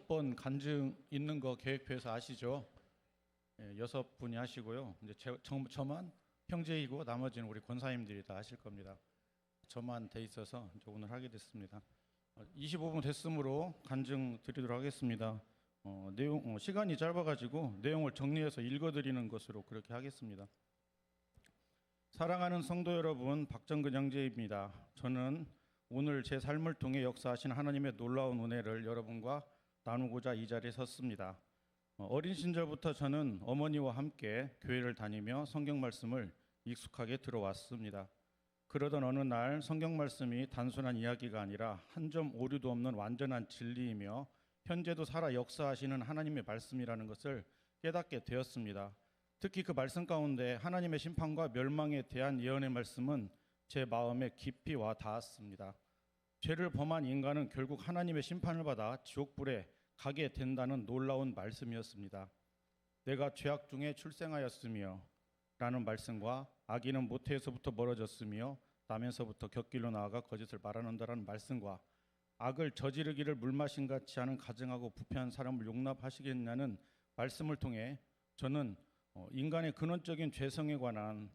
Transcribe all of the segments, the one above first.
6번 간증 있는 거 계획표에서 아시죠? 예, 6분이 하시고요. 이제 저만 형제이고 나머지는 우리 권사님들이 다 하실 겁니다. 저만 돼 있어서 이제 오늘 하게 됐습니다. 25분 됐으므로 간증 드리도록 하겠습니다. 시간이 짧아가지고 내용을 정리해서 읽어드리는 것으로 그렇게 하겠습니다. 사랑하는 성도 여러분, 박정근 형제입니다. 저는 오늘 제 삶을 통해 역사하신 하나님의 놀라운 은혜를 여러분과 나누고자 이 자리에 섰습니다. 어린 시절부터 저는 어머니와 함께 교회를 다니며 성경 말씀을 익숙하게 들어왔습니다. 그러던 어느 날 성경 말씀이 단순한 이야기가 아니라 한 점 오류도 없는 완전한 진리이며 현재도 살아 역사하시는 하나님의 말씀이라는 것을 깨닫게 되었습니다. 특히 그 말씀 가운데 하나님의 심판과 멸망에 대한 예언의 말씀은 제 마음에 깊이 와 닿았습니다. 죄를 범한 인간은 결국 하나님의 심판을 받아 지옥불에 가게 된다는 놀라운 말씀이었습니다. 내가 죄악 중에 출생하였으며 라는 말씀과 악인은 모태에서부터 멀어졌으며 남에서부터 곁길로 나아가 거짓을 말하는다라는 말씀과 악을 저지르기를 물마신 같이 하는 가증하고 부패한 사람을 용납하시겠냐는 말씀을 통해 저는 인간의 근원적인 죄성에 관한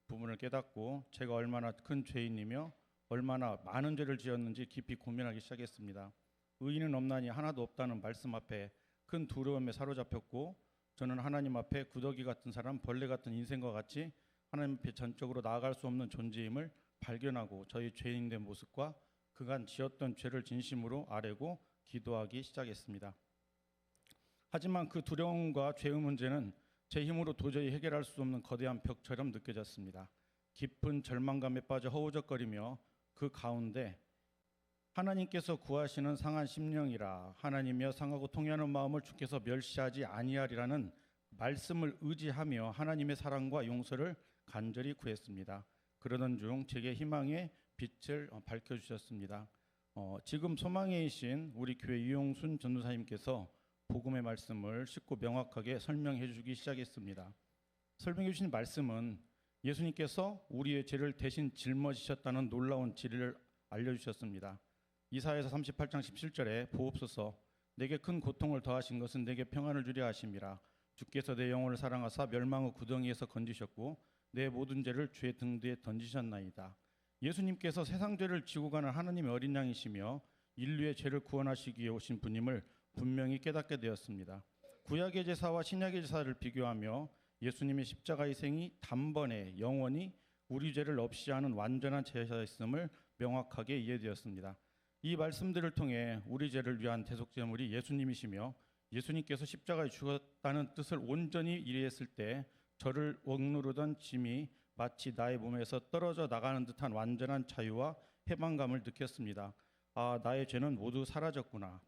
부분을 깨닫고 제가 얼마나 큰 죄인이며 얼마나 많은 죄를 지었는지 깊이 고민하기 시작했습니다. 의인은 없나니 하나도 없다는 말씀 앞에 큰 두려움에 사로잡혔고 저는 하나님 앞에 구더기 같은 사람, 벌레 같은 인생과 같이 하나님 앞에 전적으로 나아갈 수 없는 존재임을 발견하고 저희 죄인된 모습과 그간 지었던 죄를 진심으로 아뢰고 기도하기 시작했습니다. 하지만 그 두려움과 죄의 문제는 제 힘으로 도저히 해결할 수 없는 거대한 벽처럼 느껴졌습니다. 깊은 절망감에 빠져 허우적거리며 그 가운데 하나님께서 구하시는 상한 심령이라 하나님이여 상하고 통회하는 마음을 주께서 멸시하지 아니하리라는 말씀을 의지하며 하나님의 사랑과 용서를 간절히 구했습니다. 그러던 중 제게 희망의 빛을 밝혀주셨습니다. 지금 소망에 이신 우리 교회 유용순 전도사님께서 복음의 말씀을 쉽고 명확하게 설명해 주기 시작했습니다. 설명해 주신 말씀은 예수님께서 우리의 죄를 대신 짊어지셨다는 놀라운 진리를 알려주셨습니다. 이사야서 38장 17절에 보옵소서 내게 큰 고통을 더하신 것은 내게 평안을 주려 하심이라 주께서 내 영혼을 사랑하사 멸망의 구덩이에서 건지셨고 내 모든 죄를 주의 등 뒤에 던지셨나이다. 예수님께서 세상 죄를 지고 가는 하나님의 어린 양이시며 인류의 죄를 구원하시기 위해 오신 분임을 분명히 깨닫게 되었습니다. 구약의 제사와 신약의 제사를 비교하며 예수님의 십자가의 생이 단번에 영원히 우리 죄를 없이 하는 완전한 제사였음을 명확하게 이해되었습니다. 이 말씀들을 통해 우리 죄를 위한 대속제물이 예수님이시며 예수님께서 십자가에 죽었다는 뜻을 온전히 이해했을 때 저를 억누르던 짐이 마치 나의 몸에서 떨어져 나가는 듯한 완전한 자유와 해방감을 느꼈습니다. 아, 나의 죄는 모두 사라졌구나.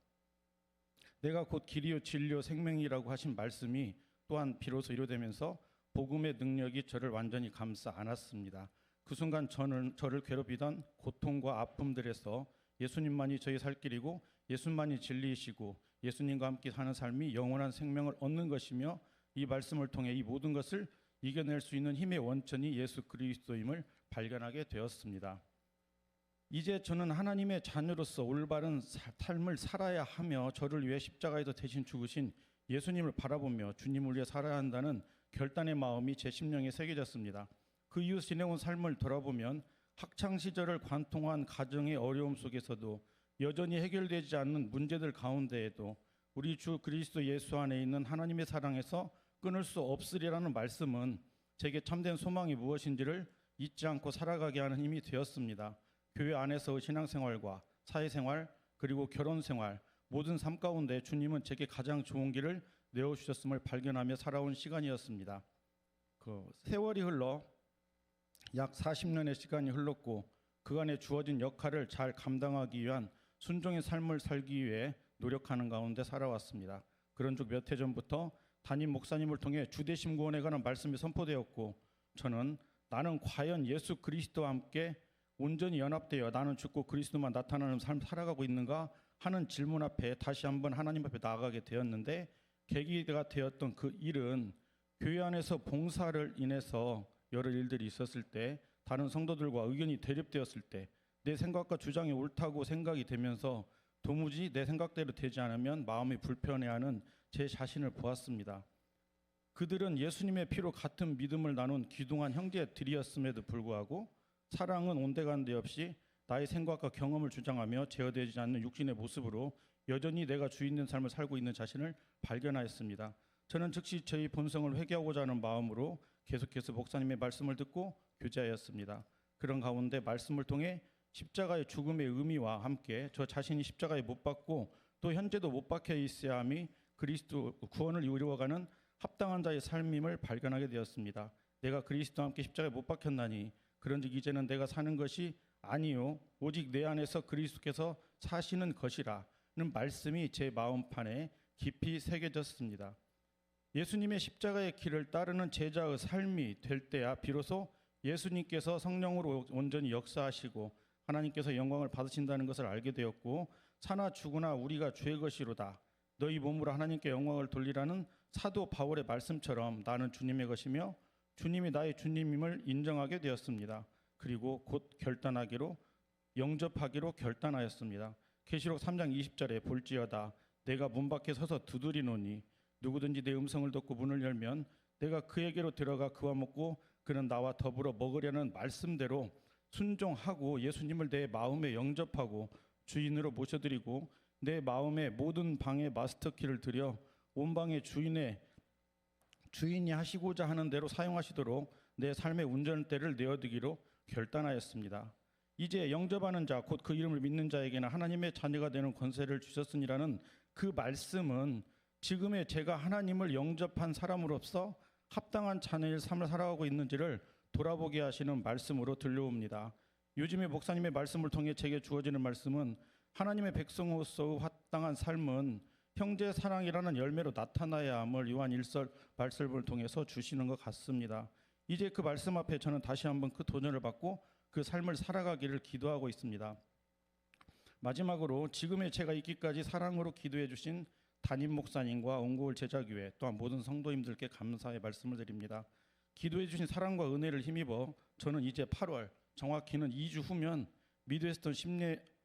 내가 곧 길이요 진리요 생명이라고 하신 말씀이 또한 비로소 이루어지면서 복음의 능력이 저를 완전히 감싸 안았습니다. 그 순간 저를 괴롭히던 고통과 아픔들에서 예수님만이 저희 살 길이고 예수님만이 진리이시고 예수님과 함께 사는 삶이 영원한 생명을 얻는 것이며 이 말씀을 통해 이 모든 것을 이겨낼 수 있는 힘의 원천이 예수 그리스도임을 발견하게 되었습니다. 이제 저는 하나님의 자녀로서 올바른 삶을 살아야 하며 저를 위해 십자가에서 대신 죽으신 예수님을 바라보며 주님을 위해 살아야 한다는 결단의 마음이 제 심령에 새겨졌습니다. 그 이후 지내온 삶을 돌아보면 학창시절을 관통한 가정의 어려움 속에서도 여전히 해결되지 않는 문제들 가운데에도 우리 주 그리스도 예수 안에 있는 하나님의 사랑에서 끊을 수 없으리라는 말씀은 제게 참된 소망이 무엇인지를 잊지 않고 살아가게 하는 힘이 되었습니다. 교회 안에서의 신앙생활과 사회생활 그리고 결혼생활 모든 삶 가운데 주님은 제게 가장 좋은 길을 내어주셨음을 발견하며 살아온 시간이었습니다. 세월이 흘러 약 40년의 시간이 흘렀고 그간에 주어진 역할을 잘 감당하기 위한 순종의 삶을 살기 위해 노력하는 가운데 살아왔습니다. 그런 중 몇 해 전부터 담임 목사님을 통해 주대심 구원에 관한 말씀이 선포되었고 저는 나는 과연 예수 그리스도와 함께 온전히 연합되어 나는 죽고 그리스도만 나타나는 삶을 살아가고 있는가 하는 질문 앞에 다시 한번 하나님 앞에 나아가게 되었는데 계기가 되었던 그 일은 교회 안에서 봉사를 인해서 여러 일들이 있었을 때 다른 성도들과 의견이 대립되었을 때 내 생각과 주장이 옳다고 생각이 되면서 도무지 내 생각대로 되지 않으면 마음이 불편해하는 제 자신을 보았습니다. 그들은 예수님의 피로 같은 믿음을 나눈 귀중한 형제들이었음에도 불구하고 사랑은 온데간데 없이 나의 생각과 경험을 주장하며 제어되지 않는 육신의 모습으로 여전히 내가 주인된 삶을 살고 있는 자신을 발견하였습니다. 저는 즉시 저희 본성을 회개하고자 하는 마음으로 계속해서 목사님의 말씀을 듣고 교제하였습니다. 그런 가운데 말씀을 통해 십자가의 죽음의 의미와 함께 저 자신이 십자가에 못 박고 또 현재도 못 박혀 있어야 함이 그리스도 구원을 이루어가는 합당한 자의 삶임을 발견하게 되었습니다. 내가 그리스도와 함께 십자가에 못 박혔나니 그런즉 이제는 내가 사는 것이 아니요 오직 내 안에서 그리스도께서 사시는 것이라는 말씀이 제 마음판에 깊이 새겨졌습니다. 예수님의 십자가의 길을 따르는 제자의 삶이 될 때야 비로소 예수님께서 성령으로 온전히 역사하시고 하나님께서 영광을 받으신다는 것을 알게 되었고 사나 죽으나 우리가 주의 것이로다 너희 몸으로 하나님께 영광을 돌리라는 사도 바울의 말씀처럼 나는 주님의 것이며 주님이 나의 주님임을 인정하게 되었습니다. 그리고 곧 결단하기로 영접하기로 결단하였습니다. 계시록 3장 20절에 볼지어다 내가 문 밖에 서서 두드리노니 누구든지 내 음성을 듣고 문을 열면 내가 그에게로 들어가 그와 먹고 그는 나와 더불어 먹으려는 말씀대로 순종하고 예수님을 내 마음에 영접하고 주인으로 모셔드리고 내 마음의 모든 방의 마스터키를 들여 온 방의 주인이 하시고자 하는 대로 사용하시도록 내 삶의 운전대를 내어두기로 결단하였습니다. 이제 영접하는 자 곧 그 이름을 믿는 자에게는 하나님의 자녀가 되는 권세를 주셨으니라는 그 말씀은 지금의 제가 하나님을 영접한 사람으로서 합당한 자녀의 삶을 살아가고 있는지를 돌아보게 하시는 말씀으로 들려옵니다. 요즘에 목사님의 말씀을 통해 제게 주어지는 말씀은 하나님의 백성으로서의 합당한 삶은 형제 사랑이라는 열매로 나타나야 함을 요한 1서 말씀을 통해서 주시는 것 같습니다. 이제 그 말씀 앞에 저는 다시 한번 그 도전을 받고 그 삶을 살아가기를 기도하고 있습니다. 마지막으로 지금의 제가 있기까지 사랑으로 기도해 주신 담임 목사님과 온고울 제자교회 또한 모든 성도님들께 감사의 말씀을 드립니다. 기도해 주신 사랑과 은혜를 힘입어 저는 이제 8월 정확히는 2주 후면 미드웨스턴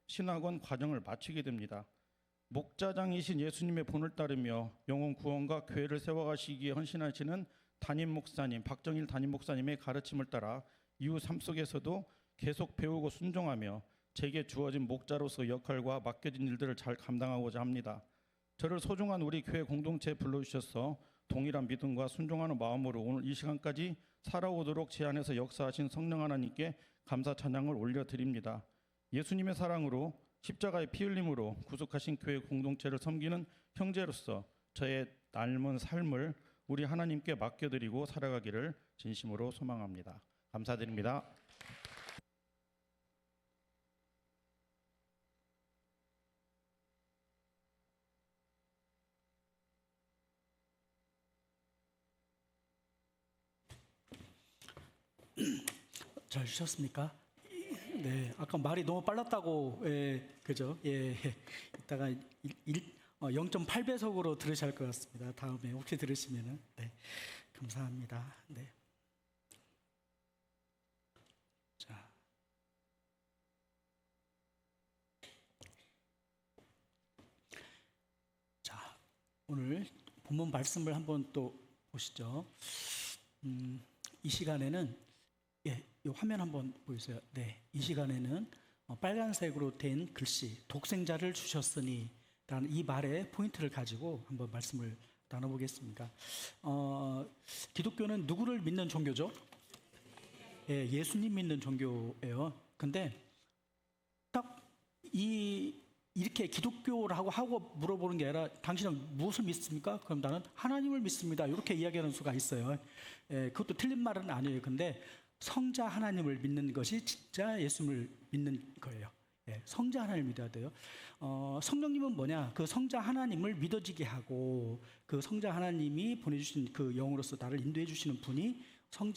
신학원 과정을 마치게 됩니다. 목자장이신 예수님의 본을 따르며 영혼 구원과 교회를 세워가시기에 헌신하시는 담임 목사님 박정일 담임 목사님의 가르침을 따라 이후 삶 속에서도 계속 배우고 순종하며 제게 주어진 목자로서 역할과 맡겨진 일들을 잘 감당하고자 합니다. 저를 소중한 우리 교회 공동체에 불러주셔서 동일한 믿음과 순종하는 마음으로 오늘 이 시간까지 살아오도록 제 안에서 역사하신 성령 하나님께 감사 찬양을 올려드립니다. 예수님의 사랑으로 십자가의 피 흘림으로 구속하신 교회 공동체를 섬기는 형제로서 저의 남은 삶을 우리 하나님께 맡겨드리고 살아가기를 진심으로 소망합니다. 감사드립니다. 잘 주셨습니까? 네, 아까 말이 너무 빨랐다고, 그죠? 이따가 0.8배속으로 들으셔야 할 것 같습니다. 다음에 혹시 들으시면은, 네, 감사합니다. 네. 자, 오늘 본문 말씀을 한번 또 보시죠. 이 시간에는 이 화면 한번 보여주세요. 네, 이 시간에는 빨간색으로 된 글씨 독생자를 주셨으니 라는 이 말의 포인트를 가지고 한번 말씀을 나눠보겠습니다. 기독교는 누구를 믿는 종교죠? 예수님 믿는 종교예요. 근데 딱 이렇게 기독교라고 하고 물어보는 게 아니라 당신은 무엇을 믿습니까? 그럼 나는 하나님을 믿습니다. 이렇게 이야기하는 수가 있어요. 그것도 틀린 말은 아니에요. 근데 성자 하나님을 믿는 것이 진짜 예수님을 믿는 거예요. 성자 하나님을 믿어야 돼요. 성령님은 뭐냐? 그 성자 하나님을 믿어지게 하고 그 성자 하나님이 보내주신 그 영으로서 나를 인도해 주시는 분이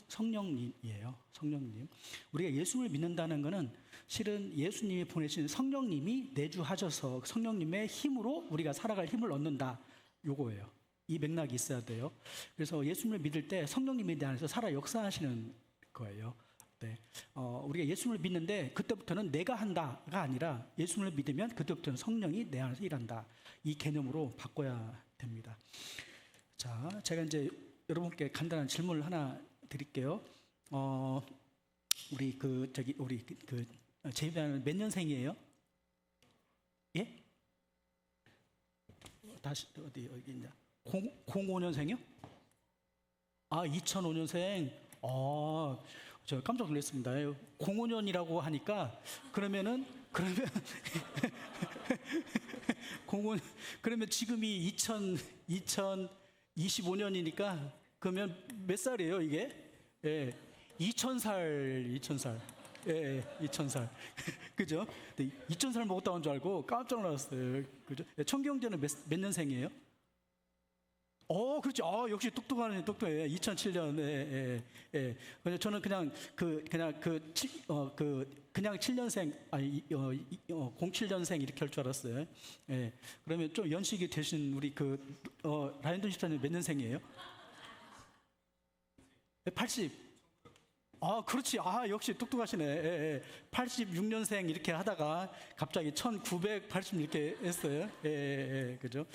성령님이에요. 성령님. 우리가 예수를 믿는다는 것은 실은 예수님이 보내신 성령님이 내주하셔서 성령님의 힘으로 우리가 살아갈 힘을 얻는다. 요거예요. 이 맥락이 있어야 돼요. 그래서 예수님을 믿을 때 성령님이 내 안에서 살아 역사하시는 거예요. 네. 우리가 예수님을 믿는데 그때부터는 내가 한다가 아니라 예수님을 믿으면 그때부터는 성령이 내 안에서 일한다. 이 개념으로 바꿔야 됩니다. 자, 제가 이제 여러분께 간단한 질문을 하나 드릴게요. 우리 제이비아는 몇 년생이에요? 예? 다시 어디 여기 있냐? 05년생이요? 아, 2005년생. 저 깜짝 놀랐습니다. 05년이라고 하니까 그러면 05, 그러면 지금이 2025년이니까 그러면 몇 살이에요, 이게? 예. 2000살. 예, 2000살. 그죠? 2000살 먹었다는 줄 알고 깜짝 놀랐어요. 그죠? 청경제는 몇 년생이에요? 그렇죠. 역시 똑똑하네, 똑똑해. 2007년. 예. 저는 그냥 7년생, 아니, 07년생 이렇게 할 줄 알았어요. 예. 그러면 좀 연식이 되신 우리 라이언돈 집사님 몇 년생이에요? 80. 그렇지. 역시 똑똑하시네. 예. 86년생 이렇게 하다가 갑자기 1980 이렇게 했어요. 예. 그죠?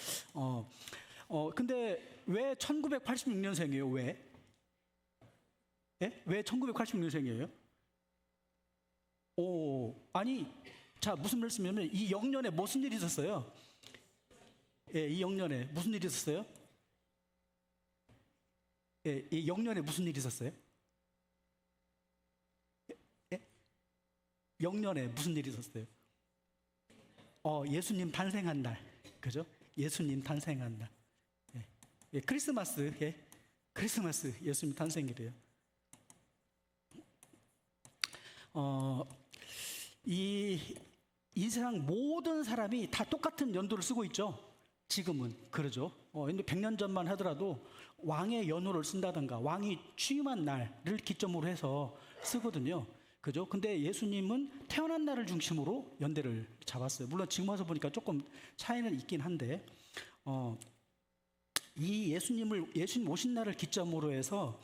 근데 왜 1986년생이에요? 왜? 예? 왜 1986년생이에요? 아니, 자, 무슨 말씀이냐면 이 영년에 무슨 일이 있었어요? 예, 이 영년에 무슨 일이 있었어요? 예, 이 영년에 무슨 일이 있었어요? 영년에 무슨 일이 있었어요? 예수님 탄생한 날, 그죠? 예수님 탄생한 날. 예, 크리스마스, 크리스마스 예수님 탄생일이에요. 이 세상 모든 사람이 다 똑같은 연도를 쓰고 있죠. 지금은 그러죠. 100년 전만 하더라도 왕의 연호를 쓴다든가 왕이 취임한 날을 기점으로 해서 쓰거든요. 그죠? 근데 예수님은 태어난 날을 중심으로 연대를 잡았어요. 물론 지금 와서 보니까 조금 차이는 있긴 한데, 이 예수님 오신 날을 기점으로 해서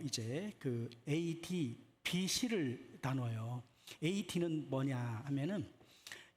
이제 그 AD, BC를 나눠요. AD는 뭐냐 하면은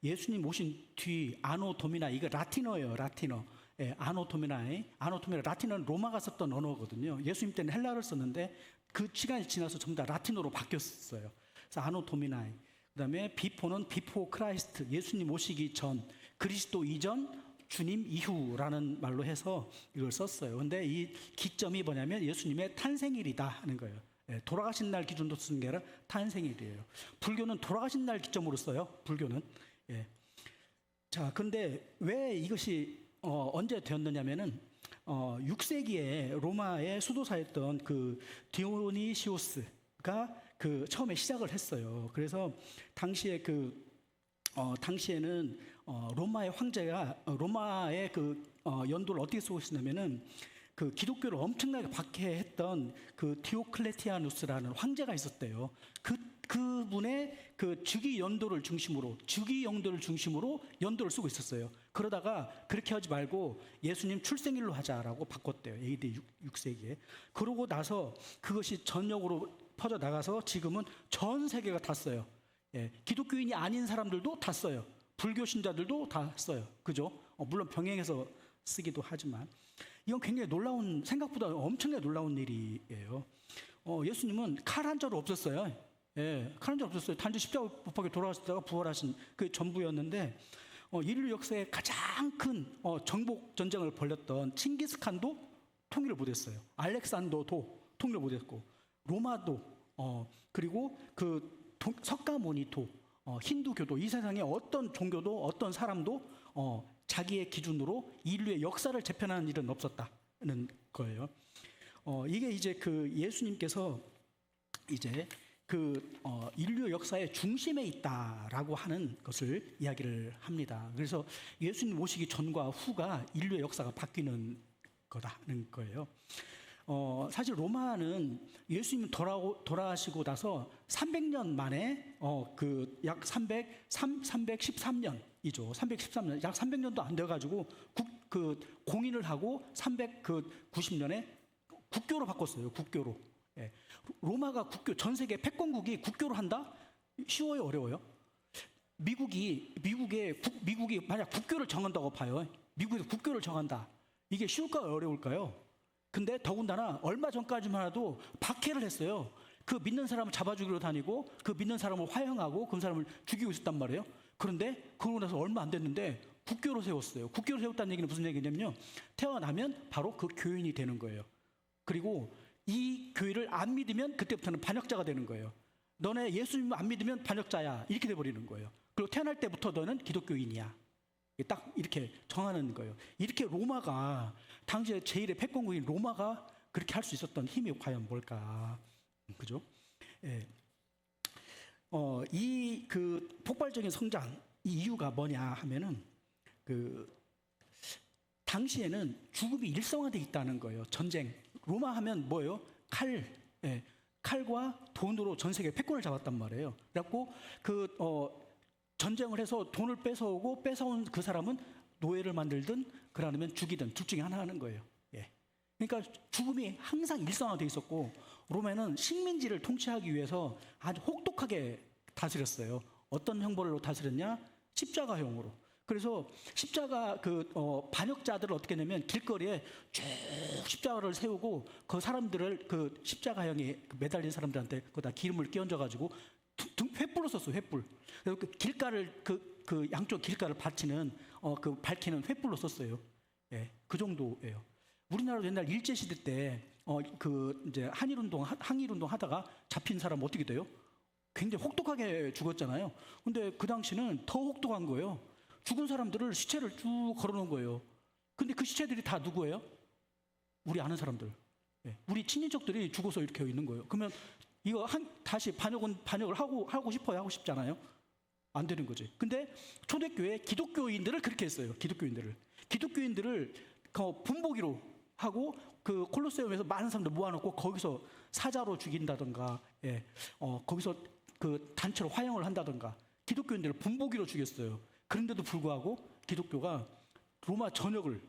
예수님 오신 뒤 아노 도미나, 이거 라틴어예요. 라틴어. 예, 아노 도미나이. 라틴어는 로마가 썼던 언어거든요. 예수님 때는 헬라어를 썼는데 그 시간이 지나서 전부 다 라틴어로 바뀌었어요. 그래서 아노 도미나이. 그다음에 비포는 비포 크라이스트, 예수님 오시기 전, 그리스도 이전, 주님 이후라는 말로 해서 이걸 썼어요. 근데 이 기점이 뭐냐면 예수님의 탄생일이다 하는 거예요. 예, 돌아가신 날 기준으로 쓰는 게 아니라 탄생일이에요. 불교는 돌아가신 날 기점으로 써요. 불교는. 예. 자, 근데 왜 이것이 언제 되었느냐면은 6세기에 로마의 수도사였던 그 디오니시오스가 처음에 시작을 했어요. 그래서 당시에 당시에는 로마의 황제가 로마의 연도를 어떻게 쓰고 있었냐면은 그 기독교를 엄청나게 박해했던 그 디오클레티아누스라는 황제가 있었대요. 그분의 주기 연도를 중심으로 연도를 쓰고 있었어요. 그러다가 그렇게 하지 말고 예수님 출생일로 하자라고 바꿨대요. AD 6세기에. 그러고 나서 그것이 전역으로 퍼져 나가서 지금은 전 세계가 다 써요. 예, 기독교인이 아닌 사람들도 다 써요. 불교 신자들도 다 써요. 그죠? 물론 병행해서 쓰기도 하지만 이건 굉장히 생각보다 엄청나게 놀라운 일이에요. 예수님은 칼 한 자루 없었어요. 예, 칼 한 자루 없었어요. 단지 십자가 못 박혀 돌아가시다가 부활하신 그 전부였는데, 인류 역사에 가장 큰 정복 전쟁을 벌였던 칭기스칸도 통일을 못했어요. 알렉산더도 통일을 못했고, 로마도 그리고 석가모니도, 힌두교도, 이 세상에 어떤 종교도 어떤 사람도 자기의 기준으로 인류의 역사를 재편하는 일은 없었다는 거예요. 이게 이제 예수님께서 이제 인류 역사의 중심에 있다라고 하는 것을 이야기를 합니다. 그래서 예수님 오시기 전과 후가 인류의 역사가 바뀌는 거다는 거예요. 사실 로마는 예수님 돌아가시고 나서 300년 만에 약 313년이죠. 313년, 약 300년도 안 돼가지고 공인을 하고 390년에 국교로 바꿨어요. 국교로. 예. 로마가 국교, 전 세계 패권국이 국교를 한다? 쉬워요, 어려워요? 미국이 만약 국교를 정한다고 봐요. 미국에서 국교를 정한다. 이게 쉬울까요, 어려울까요? 근데 더군다나 얼마 전까지만 해도 박해를 했어요. 그 믿는 사람을 잡아주기로 다니고 그 믿는 사람을 화형하고 그 사람을 죽이고 있었단 말이에요. 그런데 그러고 나서 얼마 안 됐는데 국교를 세웠어요. 국교를 세웠다는 얘기는 무슨 얘기냐면요, 태어나면 바로 그 교인이 되는 거예요. 그리고 이 교회를 안 믿으면 그때부터는 반역자가 되는 거예요. 너네 예수님을 안 믿으면 반역자야, 이렇게 돼버리는 거예요. 그리고 태어날 때부터 너는 기독교인이야, 딱 이렇게 정하는 거예요. 이렇게 로마가, 당시에 제1의 패권국인 로마가 그렇게 할 수 있었던 힘이 과연 뭘까? 그죠? 예. 이 그 폭발적인 성장, 이 이유가 뭐냐 하면은, 그 당시에는 죽음이 일성화되어 있다는 거예요. 전쟁. 로마 하면 뭐예요? 칼. 예. 칼과 돈으로 전 세계 패권을 잡았단 말이에요. 그래갖고 전쟁을 해서 돈을 뺏어오고 뺏어온 그 사람은 노예를 만들든 그러면 죽이든 둘 중에 하나 하는 거예요. 예. 그러니까 죽음이 항상 일상화되어 있었고, 로마는 식민지를 통치하기 위해서 아주 혹독하게 다스렸어요. 어떤 형벌로 다스렸냐? 십자가형으로. 그래서 십자가 반역자들을 어떻게 하냐면 길거리에 쭉 십자가를 세우고 그 사람들을 그 십자가형에 매달린 사람들한테 거기다 기름을 끼얹어 가지고 횃불로 썼어요. 횃불. 그래서 그 길가를 그 양쪽 길가를 밝히는 횃불로 썼어요. 예, 그 정도예요. 우리나라도 옛날 일제 시대 때 이제 항일 운동 하다가 잡힌 사람 어떻게 돼요? 굉장히 혹독하게 죽었잖아요. 근데 그 당시는 더 혹독한 거예요. 죽은 사람들을 시체를 쭉 걸어놓은 거예요. 근데 그 시체들이 다 누구예요? 우리 아는 사람들. 예, 우리 친인척들이 죽어서 이렇게 있는 거예요. 그러면 이거 다시 반역을 하고 싶어요? 하고 싶잖아요? 안 되는 거지. 근데 초대교회 기독교인들을 그렇게 했어요. 기독교인들을 분보기로 하고 그 콜로세움에서 많은 사람들 모아놓고 거기서 사자로 죽인다든가, 예, 거기서 그 단체로 화형을 한다든가, 기독교인들을 분보기로 죽였어요. 그런데도 불구하고 기독교가 로마 전역을,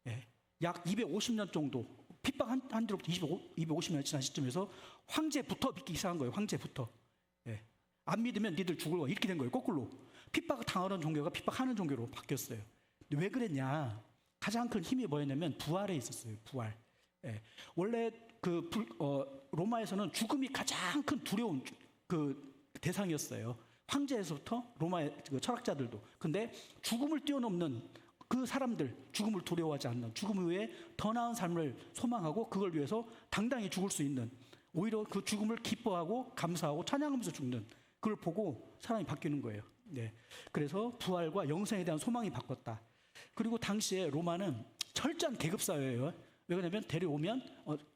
예, 약 250년 정도 핍박한 뒤로부터 250년 지난 시점에서 황제부터 믿기 시작한 거예요. 황제부터. 예. 안 믿으면 니들 죽을 거야, 이렇게 된 거예요. 거꾸로 핍박을 당하는 종교가 핍박하는 종교로 바뀌었어요. 근데 왜 그랬냐? 가장 큰 힘이 뭐였냐면 부활에 있었어요. 부활. 예. 원래 로마에서는 죽음이 가장 큰 두려운 대상이었어요. 황제에서부터 로마의 철학자들도. 근데 죽음을 뛰어넘는 그 사람들, 죽음을 두려워하지 않는, 죽음 이후에 더 나은 삶을 소망하고 그걸 위해서 당당히 죽을 수 있는, 오히려 그 죽음을 기뻐하고 감사하고 찬양하면서 죽는, 그걸 보고 사람이 바뀌는 거예요. 네. 그래서 부활과 영생에 대한 소망이 바뀌었다. 그리고 당시에 로마는 철저한 계급 사회예요. 왜 그러냐면 데려오면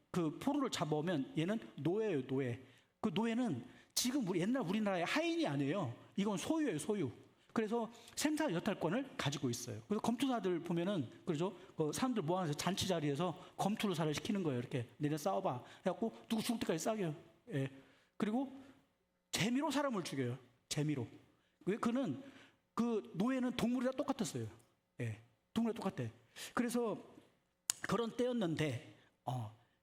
그 포로를 잡아오면 얘는 노예예요, 노예. 그 노예는 지금 옛날 우리나라의 하인이 아니에요. 이건 소유예요, 소유. 그래서 생사 여탈권을 가지고 있어요. 그래서 검투사들 보면은, 그렇죠? 그 사람들 모아서 잔치 자리에서 검투사를 시키는 거예요. 이렇게 너네 싸워봐. 해갖고 누구 죽을 때까지 싸겨요. 예. 그리고 재미로 사람을 죽여요. 재미로. 왜? 그는 그 노예는 동물이랑 똑같았어요. 예. 동물이랑 똑같아. 그래서 그런 때였는데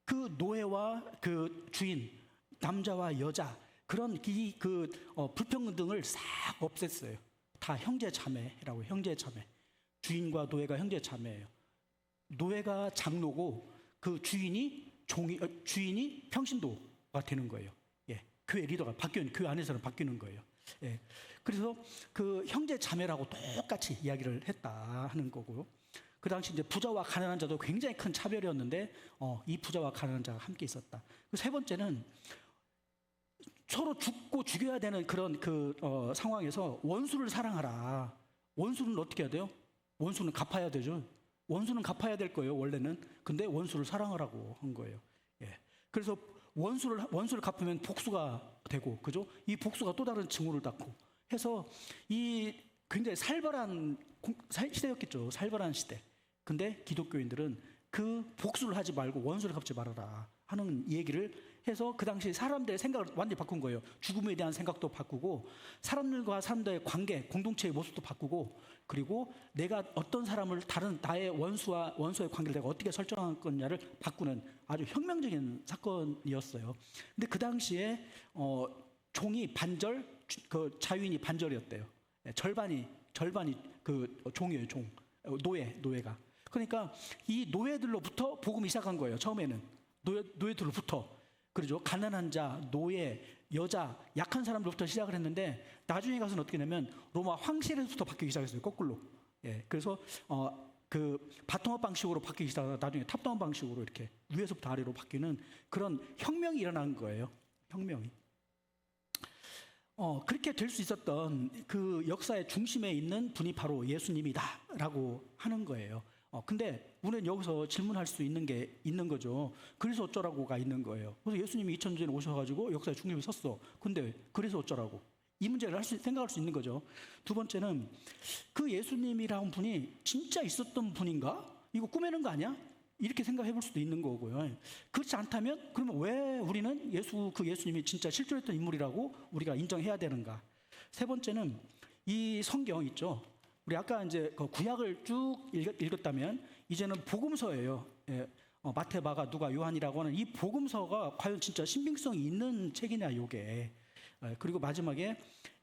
그 노예와 그 주인, 남자와 여자, 그런 불평등을 싹 없앴어요. 다 형제 자매라고. 형제 자매. 주인과 노예가 형제 자매예요. 노예가 장로고 그 주인이 평신도가 되는 거예요. 예. 교회 리더가 교회 안에서는 바뀌는 거예요. 예. 그래서 그 형제 자매라고 똑같이 이야기를 했다 하는 거고요. 그 당시 이제 부자와 가난한 자도 굉장히 큰 차별이었는데 이 부자와 가난한 자가 함께 있었다. 세 번째는 서로 죽고 죽여야 되는 그런 상황에서 원수를 사랑하라. 원수는 어떻게 해야 돼요? 원수는 갚아야 되죠. 원수는 갚아야 될 거예요, 원래는. 근데 원수를 사랑하라고 한 거예요. 예. 그래서 원수를 갚으면 복수가 되고, 그죠? 이 복수가 또 다른 징후를 닫고 해서 이 굉장히 살벌한 시대였겠죠. 살벌한 시대. 근데 기독교인들은 그 복수를 하지 말고 원수를 갚지 말아라. 하는 얘기를 해서 그 당시 사람들의 생각을 완전히 바꾼 거예요. 죽음에 대한 생각도 바꾸고 사람들과 사람들의 관계, 공동체의 모습도 바꾸고 그리고 내가 어떤 사람을 다른 나의 원수의 관계를 내가 어떻게 설정할 거냐를 바꾸는 아주 혁명적인 사건이었어요. 근데 그 당시에 종이 반절, 그 자유인이 반절이었대요. 절반이 그 종이에요, 종. 노예가. 그러니까 이 노예들로부터 복음이 시작한 거예요. 처음에는 노예들로부터. 그러죠. 가난한 자, 노예, 여자, 약한 사람들부터 시작을 했는데 나중에 가서는 어떻게 되냐면 로마 황실에서부터 바뀌기 시작했어요. 거꾸로. 예. 그래서 그 바텀업 방식으로 바뀌기 시작하다가 나중에 탑다운 방식으로 이렇게 위에서부터 아래로 바뀌는 그런 혁명이 일어난 거예요. 혁명이. 그렇게 될 수 있었던 그 역사의 중심에 있는 분이 바로 예수님이다라고 하는 거예요. 근데 우리는 여기서 질문할 수 있는 게 있는 거죠. 그래서 어쩌라고가 있는 거예요. 그래서 예수님이 2000년 전에 오셔가지고 역사의 중심에 섰어. 근데 그래서 어쩌라고? 이 문제를 생각할 수 있는 거죠. 두 번째는 그 예수님이라는 분이 진짜 있었던 분인가? 이거 꾸며낸 거 아니야? 이렇게 생각해 볼 수도 있는 거고요. 그렇지 않다면 그러면 왜 우리는 그 예수님이 진짜 실존했던 인물이라고 우리가 인정해야 되는가? 세 번째는 이 성경 있죠. 우리 아까 이제 그 구약을 쭉 읽었다면 이제는 복음서예요. 예. 마태, 마가, 누가, 요한이라고 하는 이 복음서가 과연 진짜 신빙성이 있는 책이냐 이게. 그리고 마지막에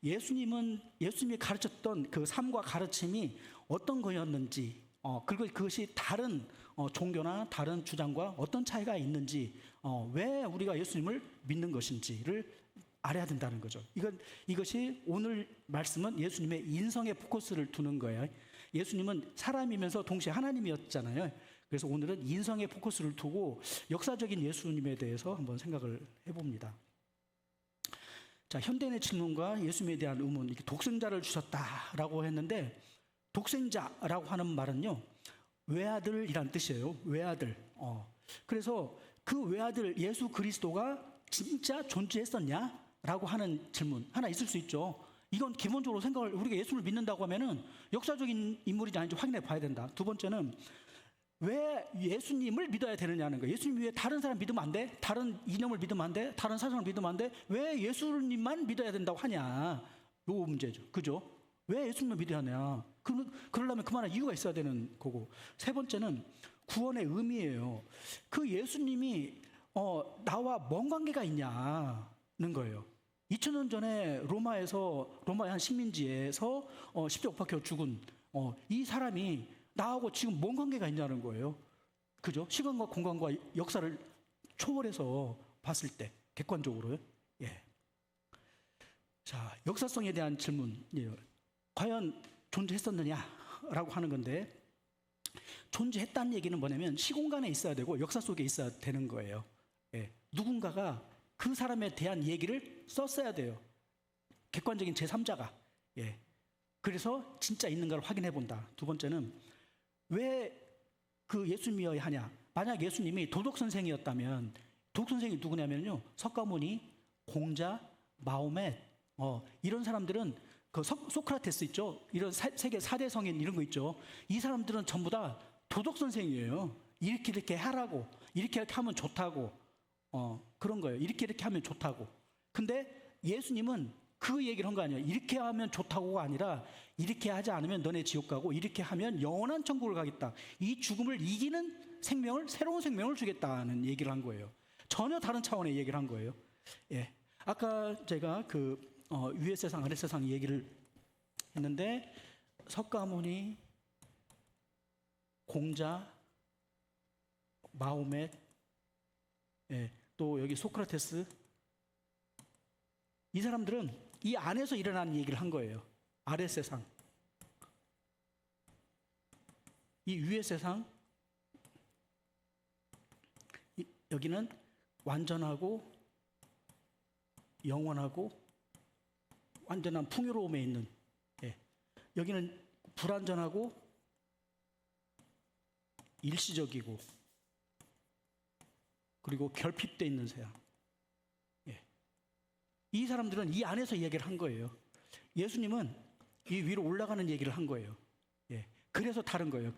예수님이 가르쳤던 그 삶과 가르침이 어떤 거였는지, 그리고 그것이 다른 종교나 다른 주장과 어떤 차이가 있는지, 왜 우리가 예수님을 믿는 것인지를 알아야 된다는 거죠. 이것이 오늘 말씀은 예수님의 인성에 포커스를 두는 거예요. 예수님은 사람이면서 동시에 하나님이었잖아요. 그래서 오늘은 인성에 포커스를 두고 역사적인 예수님에 대해서 한번 생각을 해봅니다. 자, 현대인의 질문과 예수님에 대한 의문, 이렇게 독생자를 주셨다라고 했는데 독생자라고 하는 말은요, 외아들이란 뜻이에요. 외아들. 그래서 그 외아들 예수 그리스도가 진짜 존재했었냐? 라고 하는 질문 하나 있을 수 있죠. 이건 기본적으로 우리가 예수를 믿는다고 하면은 역사적인 인물인지 아닌지 확인해 봐야 된다. 두 번째는 왜 예수님을 믿어야 되느냐는 거예요. 예수님 외에 다른 사람 믿으면 안 돼? 다른 이념을 믿으면 안 돼? 다른 사상을 믿으면 안 돼? 왜 예수님만 믿어야 된다고 하냐? 요 문제죠. 그죠? 왜 예수님을 믿어야 하냐? 그러려면 그만한 이유가 있어야 되는 거고. 세 번째는 구원의 의미예요. 그 예수님이 나와 뭔 관계가 있냐는 거예요. 2000년 전에 로마의 한 식민지에서 십자가 못 박혀 죽은 이 사람이 나하고 지금 뭔 관계가 있냐는 거예요. 그죠? 시간과 공간과 역사를 초월해서 봤을 때 객관적으로요. 예. 자, 역사성에 대한 질문이에요. 과연 존재했었느냐라고 하는 건데, 존재했다는 얘기는 뭐냐면 시공간에 있어야 되고 역사 속에 있어야 되는 거예요. 예. 누군가가 그 사람에 대한 얘기를 썼어야 돼요. 객관적인 제3자가. 예. 그래서 진짜 있는가를 확인해 본다. 두 번째는 왜 그 예수님이어야 하냐? 만약 예수님이 도덕 선생이었다면, 도덕 선생이 누구냐면요, 석가모니, 공자, 마호멧, 이런 사람들은 그 소크라테스 있죠. 이런 세계 4대 성인 이런 거 있죠. 이 사람들은 전부 다 도덕 선생이에요. 이렇게 하라고, 이렇게 하면 좋다고, 그런 거예요. 이렇게 하면 좋다고. 근데 예수님은 그 얘기를 한 거 아니에요. 이렇게 하면 좋다고가 아니라 이렇게 하지 않으면 너네 지옥 가고 이렇게 하면 영원한 천국을 가겠다. 이 죽음을 이기는 새로운 생명을 주겠다는 얘기를 한 거예요. 전혀 다른 차원의 얘기를 한 거예요. 예. 아까 제가 위의 세상, 아래 세상 얘기를 했는데 석가모니, 공자, 마호멧, 예, 또 여기 소크라테스, 이 사람들은 이 안에서 일어나는 얘기를 한 거예요. 아래 세상, 이 위의 세상, 여기는 완전하고 영원하고 완전한 풍요로움에 있는, 예. 여기는 불완전하고 일시적이고 그리고 결핍되어 있는 세상. 예. 이 사람들은 이 안에서 얘기를 한 거예요. 예수님은 이 위로 올라가는 얘기를 한 거예요. 예. 그래서 다른 거예요.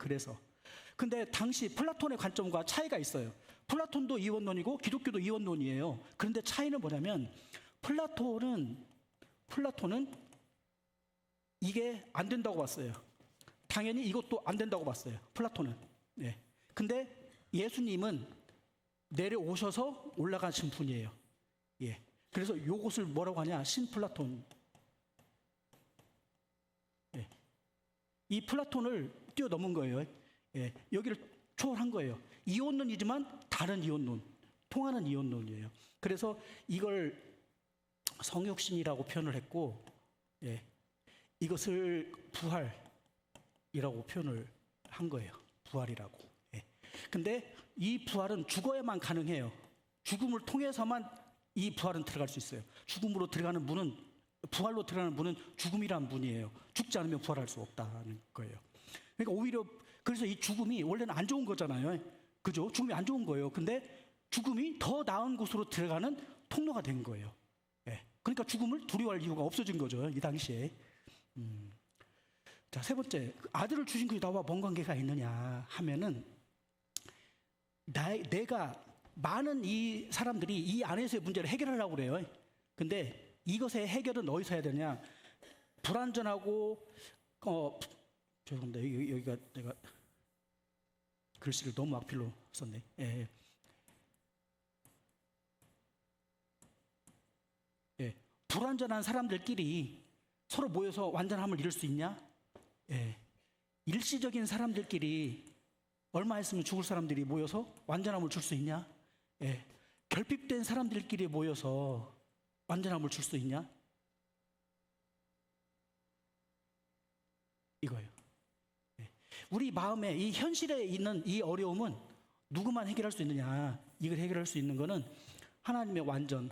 근데 당시 플라톤의 관점과 차이가 있어요. 플라톤도 이원론이고 기독교도 이원론이에요. 그런데 차이는 뭐냐면 플라톤은 이게 안 된다고 봤어요. 당연히 이것도 안 된다고 봤어요. 플라톤은. 예. 근데 예수님은 내려오셔서 올라가신 분이에요. 예. 그래서 요것을 뭐라고 하냐? 신플라톤. 예. 이 플라톤을 뛰어넘은 거예요. 예. 여기를 초월한 거예요. 이원론이지만 다른 이원론, 통하는 이원론이에요. 그래서 이걸 성육신이라고 표현을 했고, 예. 이것을 부활이라고 표현을 한 거예요. 부활이라고. 예. 근데 이 부활은 죽어야만 가능해요. 죽음을 통해서만 이 부활은 들어갈 수 있어요. 죽음으로 들어가는 문은, 부활로 들어가는 문은 죽음이란 문이에요. 죽지 않으면 부활할 수 없다는 거예요. 그러니까 오히려 그래서 이 죽음이 원래는 안 좋은 거잖아요. 그죠? 죽음이 안 좋은 거예요. 근데 죽음이 더 나은 곳으로 들어가는 통로가 된 거예요. 예. 그러니까 죽음을 두려워할 이유가 없어진 거죠. 이 당시에. 자, 세 번째, 아들을 주신 그 나와 뭔 관계가 있느냐 하면은 내가 많은 이 사람들이 이 안에서의 문제를 해결하려고 그래요. 근데 이것의 해결은 어디서 해야 되냐? 불완전하고 죄송합니다. 여기가 내가 글씨를 너무 악필로 썼네. 예. 예. 불완전한 사람들끼리 서로 모여서 완전함을 이룰 수 있냐? 예. 일시적인 사람들끼리 얼마 있으면 죽을 사람들이 모여서 완전함을 줄 수 있냐? 예. 결핍된 사람들끼리 모여서 완전함을 줄 수 있냐? 이거예요. 예. 우리 마음에 이 현실에 있는 이 어려움은 누구만 해결할 수 있느냐? 이걸 해결할 수 있는 거는 하나님의 완전,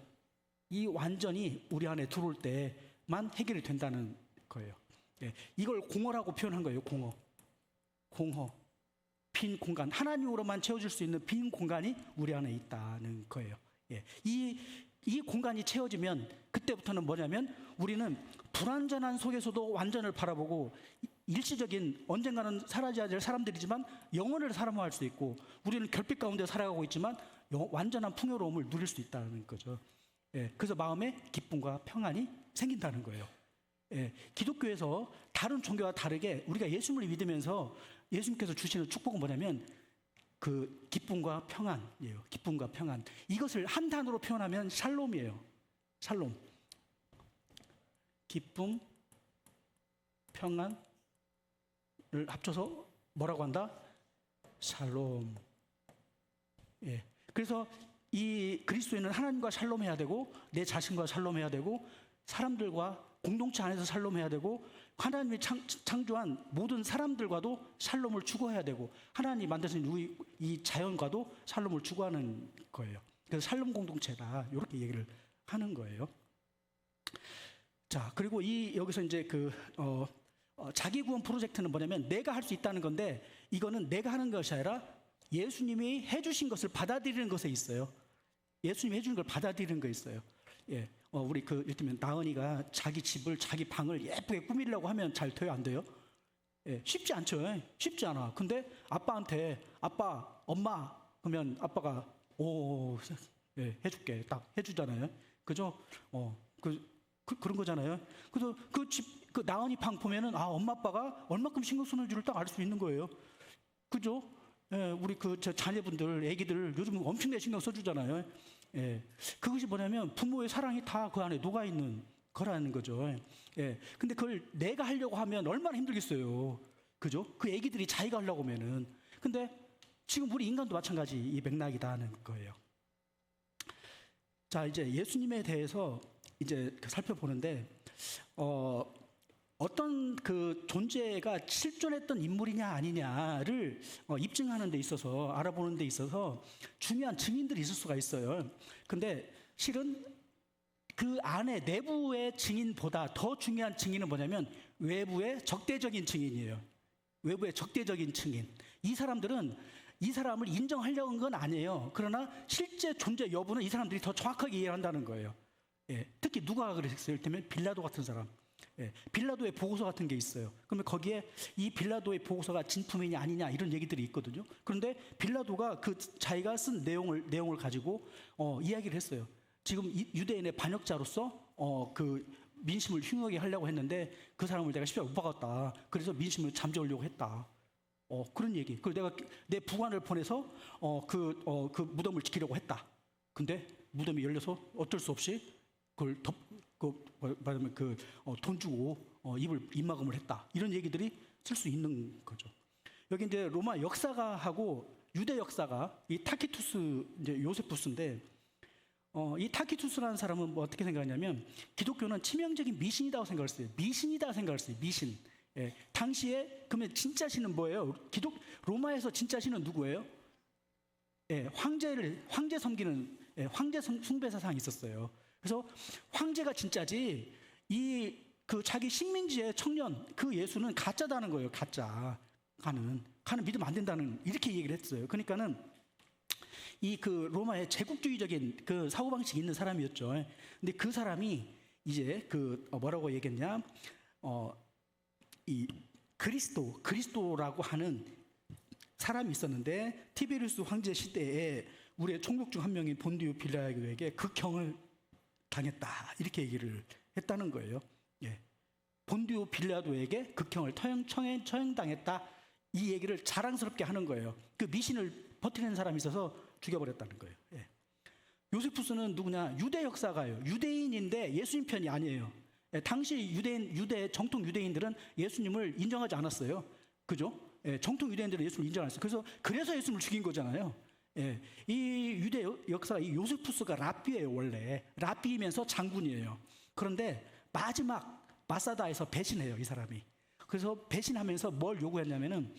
이 완전이 우리 안에 들어올 때만 해결이 된다는 거예요. 예. 이걸 공허라고 표현한 거예요. 공허. 빈 공간, 하나님으로만 채워질 수 있는 빈 공간이 우리 안에 있다는 거예요. 예. 이 공간이 채워지면 그때부터는 뭐냐면 우리는 불완전한 속에서도 완전을 바라보고 일시적인 언젠가는 사라져야 될 사람들이지만 영혼을 사람화할 수 있고 우리는 결핍 가운데 살아가고 있지만 완전한 풍요로움을 누릴 수 있다는 거죠. 예. 그래서 마음에 기쁨과 평안이 생긴다는 거예요. 예. 기독교에서 다른 종교와 다르게 우리가 예수님을 믿으면서 예수님께서 주시는 축복은 뭐냐면 그 기쁨과 평안이에요. 기쁨과 평안. 이것을 한 단어로 표현하면 샬롬이에요. 샬롬. 기쁨, 평안을 합쳐서 뭐라고 한다? 샬롬. 예. 그래서 이 그리스도인은 하나님과 샬롬해야 되고 내 자신과 샬롬해야 되고 사람들과 공동체 안에서 샬롬해야 되고 하나님이 창조한 모든 사람들과도 샬롬을 추구해야 되고 하나님이 만드신 우리 이 자연과도 샬롬을 추구하는 거예요. 그래서 샬롬 공동체다 이렇게 얘기를 하는 거예요. 자, 그리고 여기서 이제 자기 구원 프로젝트는 뭐냐면 내가 할 수 있다는 건데 이거는 내가 하는 것이 아니라 예수님이 해주신 것을 받아들이는 것에 있어요. 예수님이 해주는 걸 받아들이는 거 있어요. 예. 우리 예를 들면 나은이가 자기 집을 자기 방을 예쁘게 꾸미려고 하면 잘 돼요, 안 돼요? 예, 쉽지 않죠. 쉽지 않아. 근데 아빠한테 아빠, 엄마 그러면 아빠가 예, 해줄게 딱 해주잖아요. 그죠? 그런 거잖아요. 그래서 그 나은이 방 보면은 엄마 아빠가 얼마큼 신경 쓰는지를 딱 알 수 있는 거예요. 그죠? 예, 우리 저 자녀분들, 애기들 요즘 엄청나게 신경 써주잖아요. 예, 그것이 뭐냐면 부모의 사랑이 다 그 안에 녹아 있는 거라는 거죠. 예, 근데 그걸 내가 하려고 하면 얼마나 힘들겠어요. 그죠? 그 애기들이 자기가 하려고 하면은. 근데 지금 우리 인간도 마찬가지 이 맥락이다 하는 거예요. 자, 이제 예수님에 대해서 이제 살펴보는데 어떤 그 존재가 실존했던 인물이냐 아니냐를 입증하는 데 있어서 알아보는 데 있어서 중요한 증인들이 있을 수가 있어요. 근데 실은 그 안에 내부의 증인보다 더 중요한 증인은 뭐냐면 외부의 적대적인 증인이에요. 외부의 적대적인 증인. 이 사람들은 이 사람을 인정하려고 한 건 아니에요. 그러나 실제 존재 여부는 이 사람들이 더 정확하게 이해한다는 거예요. 예, 특히 누가 그랬어요? 이를테면 빌라도 같은 사람. 빌라도의 보고서 같은 게 있어요. 그러면 거기에 이 빌라도의 보고서가 진품이냐 아니냐 이런 얘기들이 있거든요. 그런데 빌라도가 그 자기가 쓴 내용을 가지고 이야기를 했어요. 지금 유대인의 반역자로서 그 민심을 흉하게 하려고 했는데 그 사람을 내가 십자가에 못 박았다. 그래서 민심을 잠재우려고 했다. 그런 얘기. 그리고 내가 내 부관을 보내서 그 무덤을 지키려고 했다. 근데 무덤이 열려서 어쩔 수 없이 그걸 말하면 돈 주고 입막음을 했다. 이런 얘기들이 쓸 수 있는 거죠. 여기 이제 로마 역사가하고 유대 역사가 이 타키투스 이제 요세푸스인데 이 타키투스라는 사람은 뭐 어떻게 생각하냐면 기독교는 치명적인 미신이라고 생각했어요. 미신이다 생각했어요. 미신. 당시에 그러면 진짜 신은 뭐예요? 로마에서 진짜 신은 누구예요? 황제 섬기는 황제 숭배 사상이 있었어요. 그래서 황제가 진짜지 그 자기 식민지의 청년 그 예수는 가짜다는 거예요. 가짜 가는 믿으면 안 된다는 이렇게 얘기를 했어요. 그러니까는 그 로마의 제국주의적인 그 사고 방식이 있는 사람이었죠. 근데 그 사람이 이제 뭐라고 얘기했냐? 이 그리스도라고 하는 사람이 있었는데 티베리우스 황제 시대에 우리의 총독 중 한 명인 본디오 빌라도에게 극형을 당했다 이렇게 얘기를 했다는 거예요. 본디오 빌라도에게 극형을 처형당했다 이 얘기를 자랑스럽게 하는 거예요. 그 미신을 버티는 사람이 있어서 죽여버렸다는 거예요. 요세푸스는 누구냐? 유대 역사가요. 유대인인데 예수님 편이 아니에요. 당시 유대 정통 유대인들은 예수님을 인정하지 않았어요. 그죠? 정통 유대인들은 예수님을 인정 안 했어요. 그래서 예수님을 죽인 거잖아요. 이 유대 역사가 이 요세푸스가 랍비예요. 원래 랍비이면서 장군이에요. 그런데 마지막 마사다에서 배신해요. 이 사람이. 그래서 배신하면서 뭘 요구했냐면은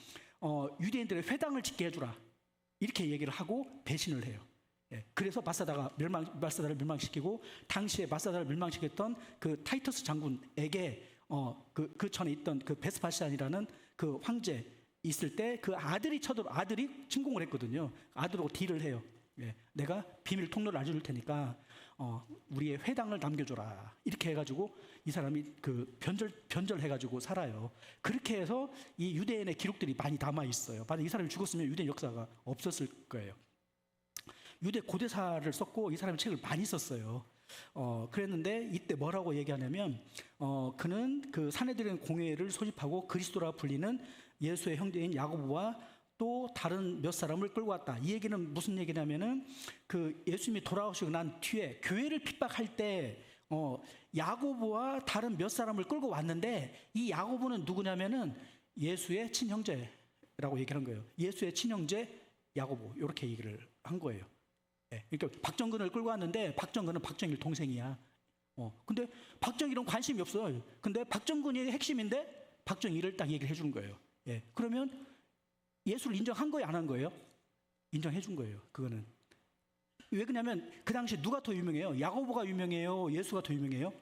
유대인들의 회당을 짓게 해주라 이렇게 얘기를 하고 배신을 해요. 그래서 마사다를 멸망시키고 당시에 마사다를 멸망시켰던 그 타이터스 장군에게 그 전에 있던 그 베스파시안이라는 그 황제 있을 때 그 아들이 침공을 했거든요. 아들하고 딜을 해요. 내가 비밀 통로를 알려줄 테니까 우리의 회당을 남겨줘라 이렇게 해가지고 이 사람이 그 변절해가지고 살아요. 그렇게 해서 이 유대인의 기록들이 많이 남아 있어요. 만약 이 사람이 죽었으면 유대인 역사가 없었을 거예요. 유대 고대사를 썼고 이 사람이 책을 많이 썼어요. 그랬는데 이때 뭐라고 얘기하냐면 그는 그 사내들의 공회를 소집하고 그리스도라 불리는 예수의 형제인 야고보와 또 다른 몇 사람을 끌고 왔다. 이 얘기는 무슨 얘기냐면은 그 예수님이 돌아오시고 난 뒤에 교회를 핍박할 때 야고보와 다른 몇 사람을 끌고 왔는데 이 야고보는 누구냐면은 예수의 친형제라고 얘기한 거예요. 예수의 친형제 야고보 이렇게 얘기를 한 거예요. 그러니까 박정근을 끌고 왔는데 박정근은 박정일 동생이야. 근데 박정일은 관심이 없어요. 근데 박정근이 핵심인데 박정일을 딱 얘기를 해준 거예요. 그러면 예수를 인정한 거예요, 안 한 거예요? 인정해 준 거예요. 그거는 왜 그러냐면 그 당시에 누가 더 유명해요? 야고보가 유명해요? 예수가 더 유명해요?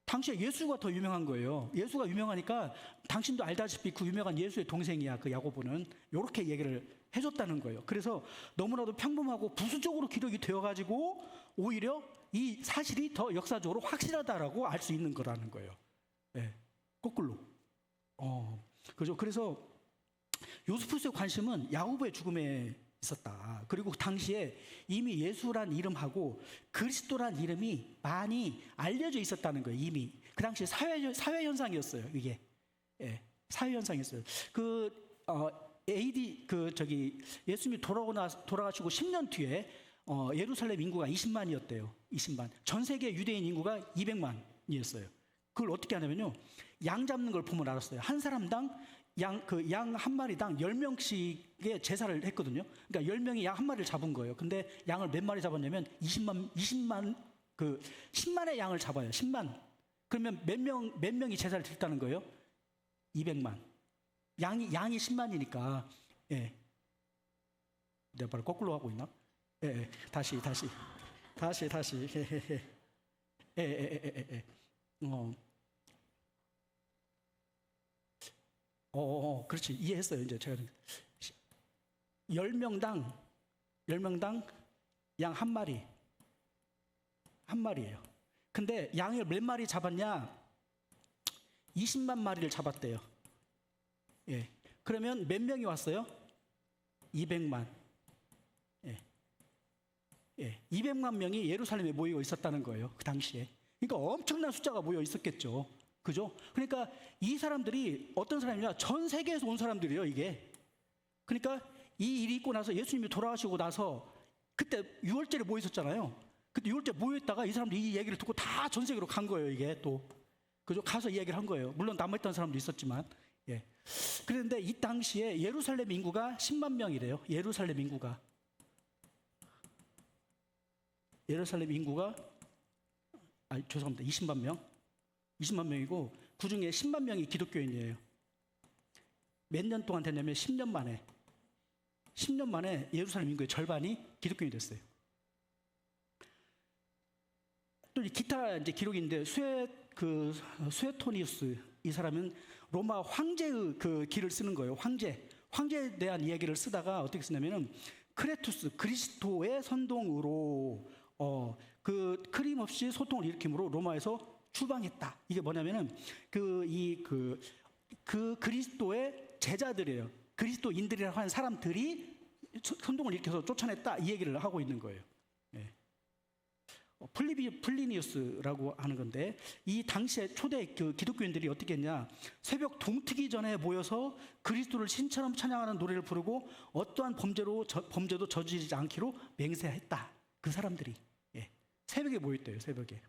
당시에 예수가 더 유명한 거예요. 예수가 유명하니까 당신도 알다시피 그 유명한 예수의 동생이야. 그 야고보는 이렇게 얘기를 해줬다는 거예요. 그래서 너무나도 평범하고 부수적으로 기록이 되어가지고 오히려 이 사실이 더 역사적으로 확실하다라고 알 수 있는 거라는 거예요. 거꾸로. 그죠? 그래서 요세푸스의 관심은 야고보의 죽음에 있었다. 그리고 그 당시에 이미 예수란 이름하고 그리스도란 이름이 많이 알려져 있었다는 거예요. 이미 그 당시에 사회 현상이었어요. 이게 사회 현상이었어요. AD 예수님이 돌아가시고 10년 뒤에 예루살렘 인구가 20만이었대요. 20만. 전 세계 유대인 인구가 200만이었어요. 그걸 어떻게 하냐면요. 양 잡는 걸 보면 알았어요. 한 사람당 양 한 마리당 10명씩의 제사를 했거든요. 그러니까 10명이 양 한 마리를 잡은 거예요. 근데 양을 몇 마리 잡았냐면 10만의 양을 잡아요. 10만. 그러면 몇 명이 제사를 드렸다는 거예요? 200만. 양이 10만이니까. 내가 바로 거꾸로 하고 있나? 다시. 그렇지. 이해했어요. 이제 제가 10명당 양 한 마리예요. 근데 양을 몇 마리 잡았냐? 20만 마리를 잡았대요. 예. 그러면 몇 명이 왔어요? 200만. 예. 예. 200만 명이 예루살렘에 모여 있었다는 거예요. 그 당시에. 그러니까 엄청난 숫자가 모여 있었겠죠. 그죠? 그러니까 이 사람들이 어떤 사람이냐? 전 세계에서 온 사람들이에요, 이게. 그러니까 이 일이 있고 나서 예수님이 돌아가시고 나서 그때 6월절에 모여 있었잖아요. 그때 6월절에 모여 있다가 이 사람들이 이 얘기를 듣고 다 전 세계로 간 거예요, 이게 또. 그죠? 가서 이 얘기를 한 거예요. 물론 남아있던 사람도 있었지만. 예. 그런데 이 당시에 예루살렘 인구가 10만 명이래요. 예루살렘 인구가. 예루살렘 인구가 죄송합니다. 20만 명. 20만 명이고 그 중에 10만 명이 기독교인이에요. 몇 년 동안 됐냐면 10년 만에. 10년 만에 예루살렘 인구의 절반이 기독교인이 됐어요. 또 기타 이제 기록인데 스웨토니우스 이 사람은 로마 황제의 그 길을 쓰는 거예요. 황제에 대한 이야기를 쓰다가 어떻게 쓰냐면은 크레투스 그리스도의 선동으로 그 크림없이 소통을 일으킴으로 로마에서 추방했다. 이게 뭐냐면은 그 그리스도의 제자들이에요. 그리스도인들이라고 하는 사람들이 선동을 일으켜서 쫓아냈다. 이 얘기를 하고 있는 거예요. 예. 플리니우스라고 하는 건데 이 당시에 초대 그 기독교인들이 어떻게 했냐? 새벽 동트기 전에 모여서 그리스도를 신처럼 찬양하는 노래를 부르고 어떠한 범죄도 저지르지 않기로 맹세했다. 그 사람들이 새벽에 모였대요. 새벽에.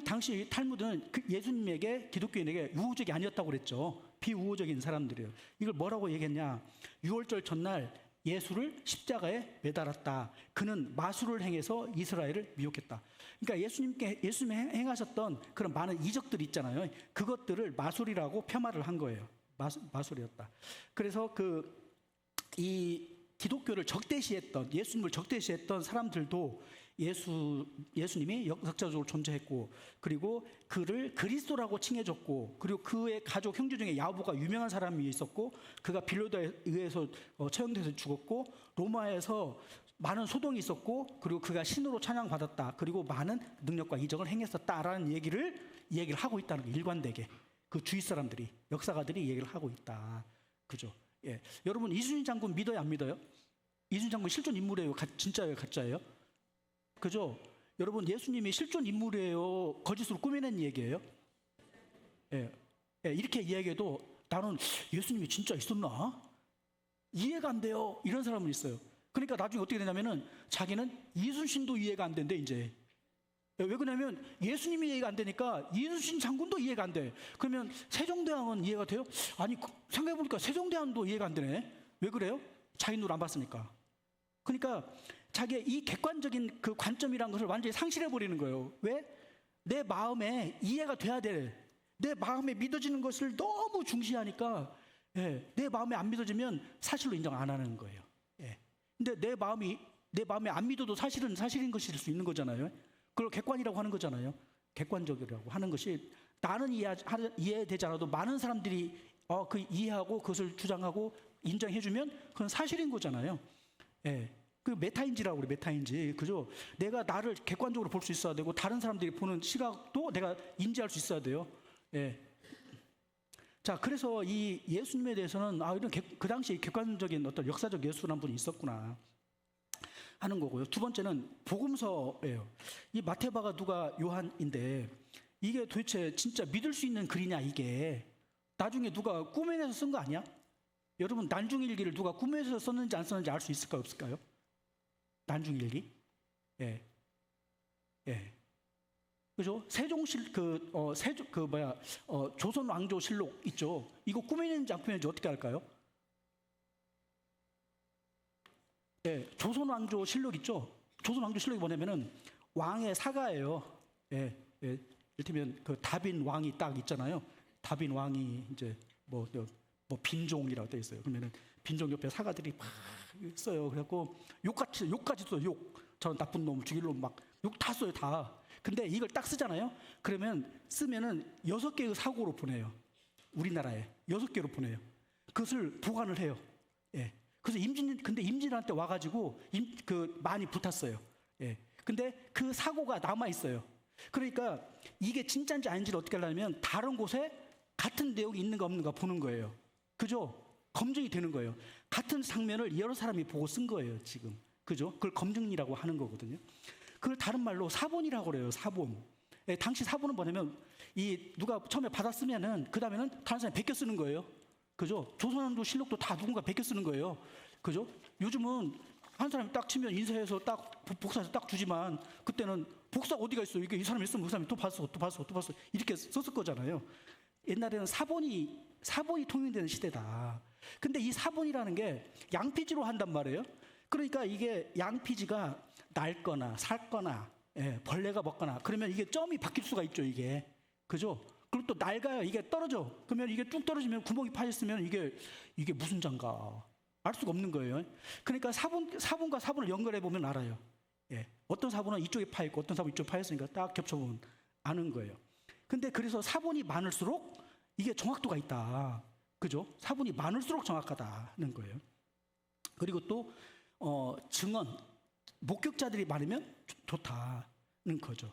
당시 탈무드는 예수님에게 기독교인에게 유호적이 아니었다고 그랬죠. 비우호적인 사람들이에요. 이걸 뭐라고 얘기했냐? 6월절 전날 예수를 십자가에 매달았다. 그는 마술을 행해서 이스라엘을 미혹했다. 그러니까 예수님이 행하셨던 그런 많은 이적들이 있잖아요. 그것들을 마술이라고 폄하를 한 거예요. 마술이었다. 그래서 이 기독교를 적대시했던, 예수님을 적대시했던 사람들도 예수님이 역사적으로 존재했고, 그리고 그를 그리스도라고 칭해줬고, 그리고 그의 가족 형제 중에 야고보가 유명한 사람이 있었고, 그가 빌로다에 의해서 처형돼서 죽었고, 로마에서 많은 소동이 있었고, 그리고 그가 신으로 찬양받았다. 그리고 많은 능력과 이적을 행했었다라는 얘기를 하고 있다는 거, 일관되게 그 주위 사람들이, 역사가들이 얘기를 하고 있다. 그죠? 예. 여러분 이순신 장군 믿어요, 안 믿어요? 이순신 장군 실존 인물이에요, 진짜예요, 가짜예요? 그죠? 여러분 예수님이 실존 인물이에요, 거짓으로 꾸며낸 얘기예요? 예. 예. 이렇게 이야기해도 나는 예수님이 진짜 있었나? 이해가 안 돼요. 이런 사람은 있어요. 그러니까 나중에 어떻게 되냐면은 자기는 이순신도 이해가 안 된대, 이제. 왜 그러냐면 예수님이 이해가 안 되니까 이순신 장군도 이해가 안 돼. 그러면 세종대왕은 이해가 돼요? 아니, 생각해보니까 세종대왕도 이해가 안 되네. 왜 그래요? 자기 눈을 안 봤으니까. 그러니까 자기의 이 객관적인 그 관점이라는 것을 완전히 상실해버리는 거예요. 왜? 내 마음에 이해가 돼야 돼. 내 마음에 믿어지는 것을 너무 중시하니까, 예, 내 마음에 안 믿어지면 사실로 인정 안 하는 거예요. 예. 근데 내 마음에 안 믿어도 사실은 사실인 것일 수 있는 거잖아요. 그걸 객관이라고 하는 거잖아요. 객관적이라고 하는 것이 나는 이해되지 않아도 많은 사람들이 그 이해하고 그것을 주장하고 인정해주면 그건 사실인 거잖아요. 예. 그 메타인지라고 그래, 메타인지. 그죠? 내가 나를 객관적으로 볼 수 있어야 되고 다른 사람들이 보는 시각도 내가 인지할 수 있어야 돼요. 예. 자, 그래서 이 예수님에 대해서는 이런 그 당시 객관적인 어떤 역사적 예수라는 분이 있었구나 하는 거고요. 두 번째는 복음서예요. 이 마태바가 누가 요한인데 이게 도대체 진짜 믿을 수 있는 글이냐, 이게. 나중에 누가 꾸며내서 쓴 거 아니야? 여러분 난중일기를 누가 꾸며내서 썼는지 안 썼는지 알 수 있을까요, 없을까요? 난중일기? 예. 예. 그죠? 조선 왕조실록 있죠. 이거 꾸며내는지 안 꾸며내는지 어떻게 할까요? 예, 조선 왕조 실록 있죠. 조선 왕조 실록이 뭐냐면은 왕의 사가예요. 예, 예. 이를테면 그 다빈 왕이 딱 있잖아요. 다빈 왕이 이제 뭐 빈종이라고 돼 있어요. 그러면은 빈종 옆에 사가들이 막 써요. 그래갖고 욕까지 써요. 욕. 저런 나쁜 놈 죽일 놈 막 욕 다 써요, 다. 근데 이걸 딱 쓰잖아요. 그러면 쓰면은 6개의 사고로 보내요. 우리나라에 6개로 보내요. 그것을 보관을 해요. 예. 그래서 근데 임진왜란 와가지고 많이 붙었어요. 예. 근데 그 사고가 남아 있어요. 그러니까 이게 진짜인지 아닌지를 어떻게 하려면 다른 곳에 같은 내용이 있는가 없는가 보는 거예요. 그죠? 검증이 되는 거예요. 같은 장면을 여러 사람이 보고 쓴 거예요, 지금. 그죠? 그걸 검증이라고 하는 거거든요. 그걸 다른 말로 사본이라고 그래요, 사본. 예, 당시 사본은 뭐냐면 이 누가 처음에 받았으면은 그 다음에는 다른 사람이 베껴 쓰는 거예요. 그죠? 조선왕조 실록도 다 누군가 베껴 쓰는 거예요. 그죠? 요즘은 한 사람이 딱 치면 인쇄해서 딱 복사해서 딱 주지만 그때는 복사 어디가 있어? 이게 이 사람이 있으면 그 사람이 또 봤어 이렇게 썼을 거잖아요. 옛날에는 사본이 통용되는 시대다. 근데 이 사본이라는 게 양피지로 한단 말이에요. 그러니까 이게 양피지가 낡거나 닳거나 벌레가 먹거나 그러면 이게 점이 바뀔 수가 있죠, 이게. 그죠? 그리고 또 낡아요. 이게 떨어져. 그러면 이게 쭉 떨어지면 구멍이 파졌으면 이게 무슨 장가? 알 수가 없는 거예요. 그러니까 사본과 사본을 연결해 보면 알아요. 예. 어떤 사본은 이쪽에 파 있고 어떤 사본은 이쪽에 파 있으니까 딱 겹쳐보면 아는 거예요. 근데 그래서 사본이 많을수록 이게 정확도가 있다. 그죠? 사본이 많을수록 정확하다는 거예요. 그리고 또 증언, 목격자들이 많으면 좋다는 거죠.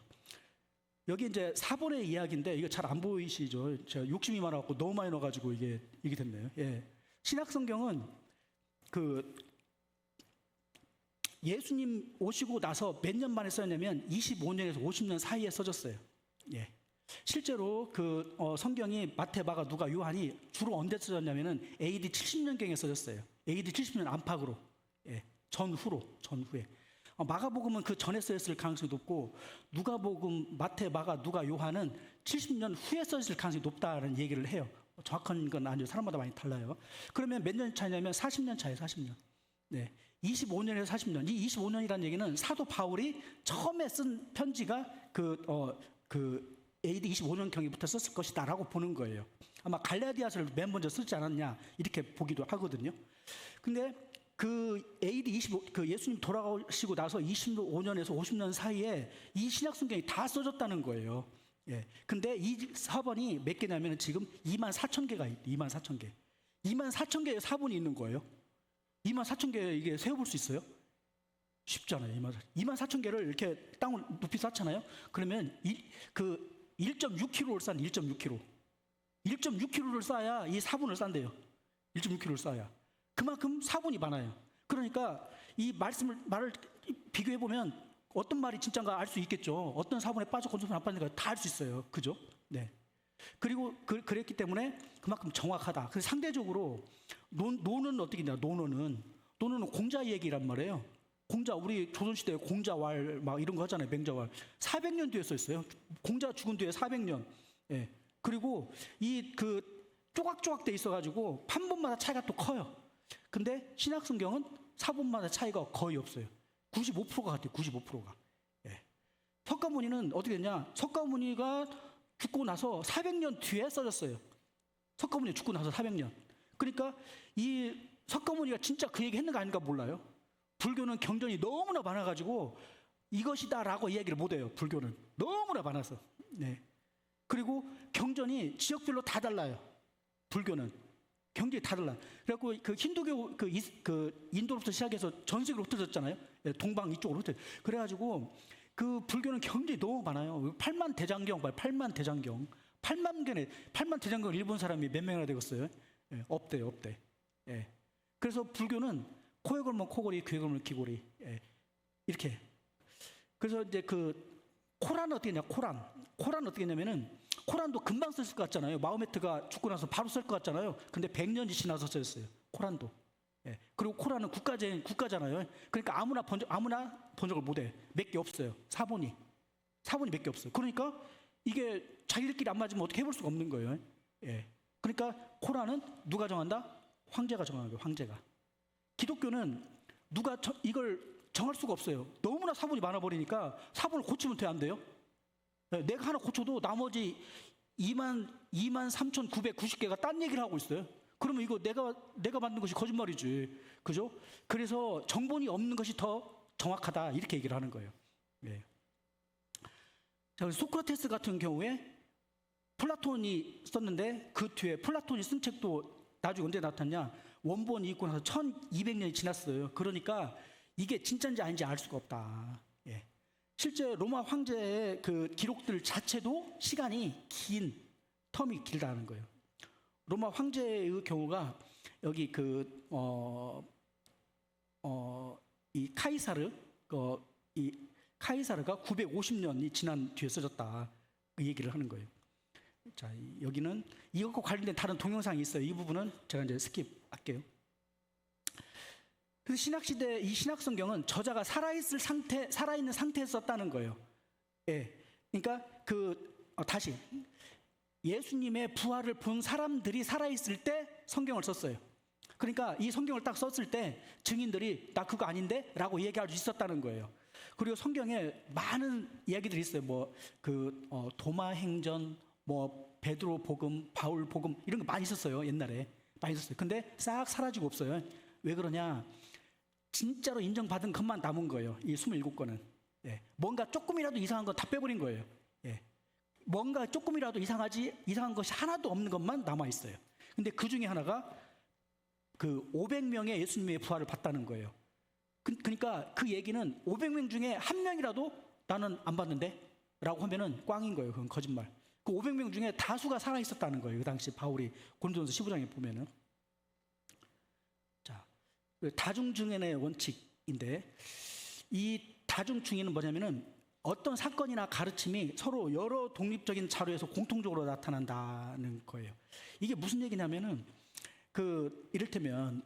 여기 이제 사본의 이야기인데 이거 잘 안 보이시죠? 제가 욕심이 많아갖고 너무 많이 넣어가지고 이게 됐네요. 예. 신약성경은 그 예수님 오시고 나서 몇 년 만에 써졌냐면 25년에서 50년 사이에 써졌어요. 예. 실제로 그 성경이 마태, 마가, 누가, 요한이 주로 언제 써졌냐면은 AD 70년경에 써졌어요. AD 70년 안팎으로. 예. 전후에. 마가복음은 그 전에 쓰였을 가능성이 높고 누가복음, 마태, 마가, 누가, 요한은 70년 후에 써졌을 가능성이 높다는 얘기를 해요. 정확한 건 아니죠. 사람마다 많이 달라요. 그러면 몇 년 차이냐면 40년 차예요. 40년. 네. 25년에서 40년. 이 25년이라는 얘기는 사도 바울이 처음에 쓴 편지가 그 AD 25년 경에부터 썼을 것이다라고 보는 거예요. 아마 갈라디아서를 맨 먼저 쓰지 않았냐 이렇게 보기도 하거든요. 근데 그 AD 25, 그 예수님 돌아가시고 나서 25년에서 50년 사이에 이 신약 성경이 다 써졌다는 거예요. 예. 근데 이 사본이 몇 개냐면 지금 24,000개가 있대. 24,000개. 24,000개의 사본이 있는 거예요. 24,000개 이게 세어볼 수 있어요? 쉽잖아요. 24,000개를 이렇게 땅을 높이 쌓잖아요. 그러면 그 1.6kg를 쌓는 1.6kg. 1.6kg를 쌓아야 이 사본을 싼대요. 1.6kg를 쌓아야. 그만큼 사본이 많아요. 그러니까 이 말을 비교해 보면 어떤 말이 진짜인가 알 수 있겠죠. 어떤 사본에 빠져 어떤 사본에 안 빠진가 다 알 수 있어요. 그죠? 네. 그리고 그랬기 때문에 그만큼 정확하다. 그래서 상대적으로 논은 어떻게 있냐? 논어는 공자 얘기란 말이에요. 공자, 우리 조선시대에 공자왈 막 이런 거 하잖아요. 맹자왈. 400년 뒤에 써 있어요. 공자 죽은 뒤에 400년. 예. 그리고 이 그 조각조각 돼 있어가지고 판본마다 차이가 또 커요. 근데 신약성경은 사본마다 차이가 거의 없어요. 95%가 같아요. 95%가. 예. 석가모니는 어떻게 됐냐? 석가모니가 죽고 나서 400년 뒤에 써졌어요. 석가모니 죽고 나서 400년. 그러니까 이 석가모니가 진짜 그 얘기 했는가 아닌가 몰라요. 불교는 경전이 너무나 많아가지고 이것이다라고 이야기를 못해요. 불교는 너무나 많아서. 네. 그리고 경전이 지역별로 다 달라요. 불교는 경전이 다 달라. 그래갖고 그 힌두교 그 인도로부터 시작해서 전 세계로 흩어졌잖아요. 동방 이쪽으로 흩어져. 그래가지고 그 불교는 경전이 너무 많아요. 8만 대장경 봐요. 8만 대장경. 8만 대장경 일본 사람이 몇 명이나 되겠어요? 예, 없대요. 예. 그래서 불교는 코에 걸면 코골이, 귀에 걸면 귀골이. 예. 이렇게. 그래서 이제 그 코란은 어떻게 했냐? 코란은 어떻게 했냐면은 코란도 금방 썼을 것 같잖아요. 마호메트가 죽고 나서 바로 쓸 것 같잖아요. 근데 100년이 지나서 썼어요. 코란도. 예. 그리고 코란은 국가잖아요. 그러니까 아무나 번역을 못해. 몇 개 없어요. 사본이 몇 개 없어요. 그러니까 이게 자기들끼리 안 맞으면 어떻게 해볼 수가 없는 거예요. 예. 그러니까 코란은 누가 정한다? 황제가 정하는 거예요. 황제가. 기독교는 누가 이걸 정할 수가 없어요. 너무나 사본이 많아 버리니까 사본을 고치면 돼, 안 돼요? 예. 내가 하나 고쳐도 나머지 23,990개가 딴 얘기를 하고 있어요. 그러면 이거 내가 만든 것이 거짓말이지. 그죠? 그래서 정본이 없는 것이 더 정확하다. 이렇게 얘기를 하는 거예요. 예. 자, 소크라테스 같은 경우에 플라톤이 썼는데 그 뒤에 플라톤이 쓴 책도 나중에 언제 나타났냐? 원본이 있고 나서 1200년이 지났어요. 그러니까 이게 진짜인지 아닌지 알 수가 없다. 예. 실제 로마 황제의 그 기록들 자체도 시간이 긴, 텀이 길다는 거예요. 로마 황제의 경우가 여기 이 카이사르, 이 카이사르가 950년이 지난 뒤에 써졌다. 그 얘기를 하는 거예요. 자, 여기는 이것과 관련된 다른 동영상이 있어요. 이 부분은 제가 이제 스킵할게요. 그래서 신학시대 이 신학성경은 저자가 살아있는 상태에서 썼다는 거예요. 예. 그러니까 다시 예수님의 부활을 본 사람들이 살아있을 때 성경을 썼어요. 그러니까 이 성경을 딱 썼을 때 증인들이 나 그거 아닌데? 라고 얘기할 수 있었다는 거예요. 그리고 성경에 많은 이야기들이 있어요. 도마행전, 베드로 복음, 바울 복음 이런 거 많이 있었어요. 옛날에 많이 있었어요. 근데 싹 사라지고 없어요. 왜 그러냐? 진짜로 인정받은 것만 남은 거예요. 이 27권은. 예. 뭔가 조금이라도 이상한 거 다 빼버린 거예요. 예. 뭔가 조금이라도 이상한 것이 하나도 없는 것만 남아 있어요. 근데 그 중에 하나가 500명의 예수님의 부활을 봤다는 거예요. 그러니까 그 얘기는 500명 중에 한 명이라도 나는 안 봤는데? 라고 하면은 꽝인 거예요. 그건 거짓말. 그 500명 중에 다수가 살아 있었다는 거예요. 그 당시 바울이 고린도전서 15장에 보면은. 자, 다중증인의 원칙인데 이 다중증인은 뭐냐면은 어떤 사건이나 가르침이 서로 여러 독립적인 자료에서 공통적으로 나타난다는 거예요. 이게 무슨 얘기냐면은 이를테면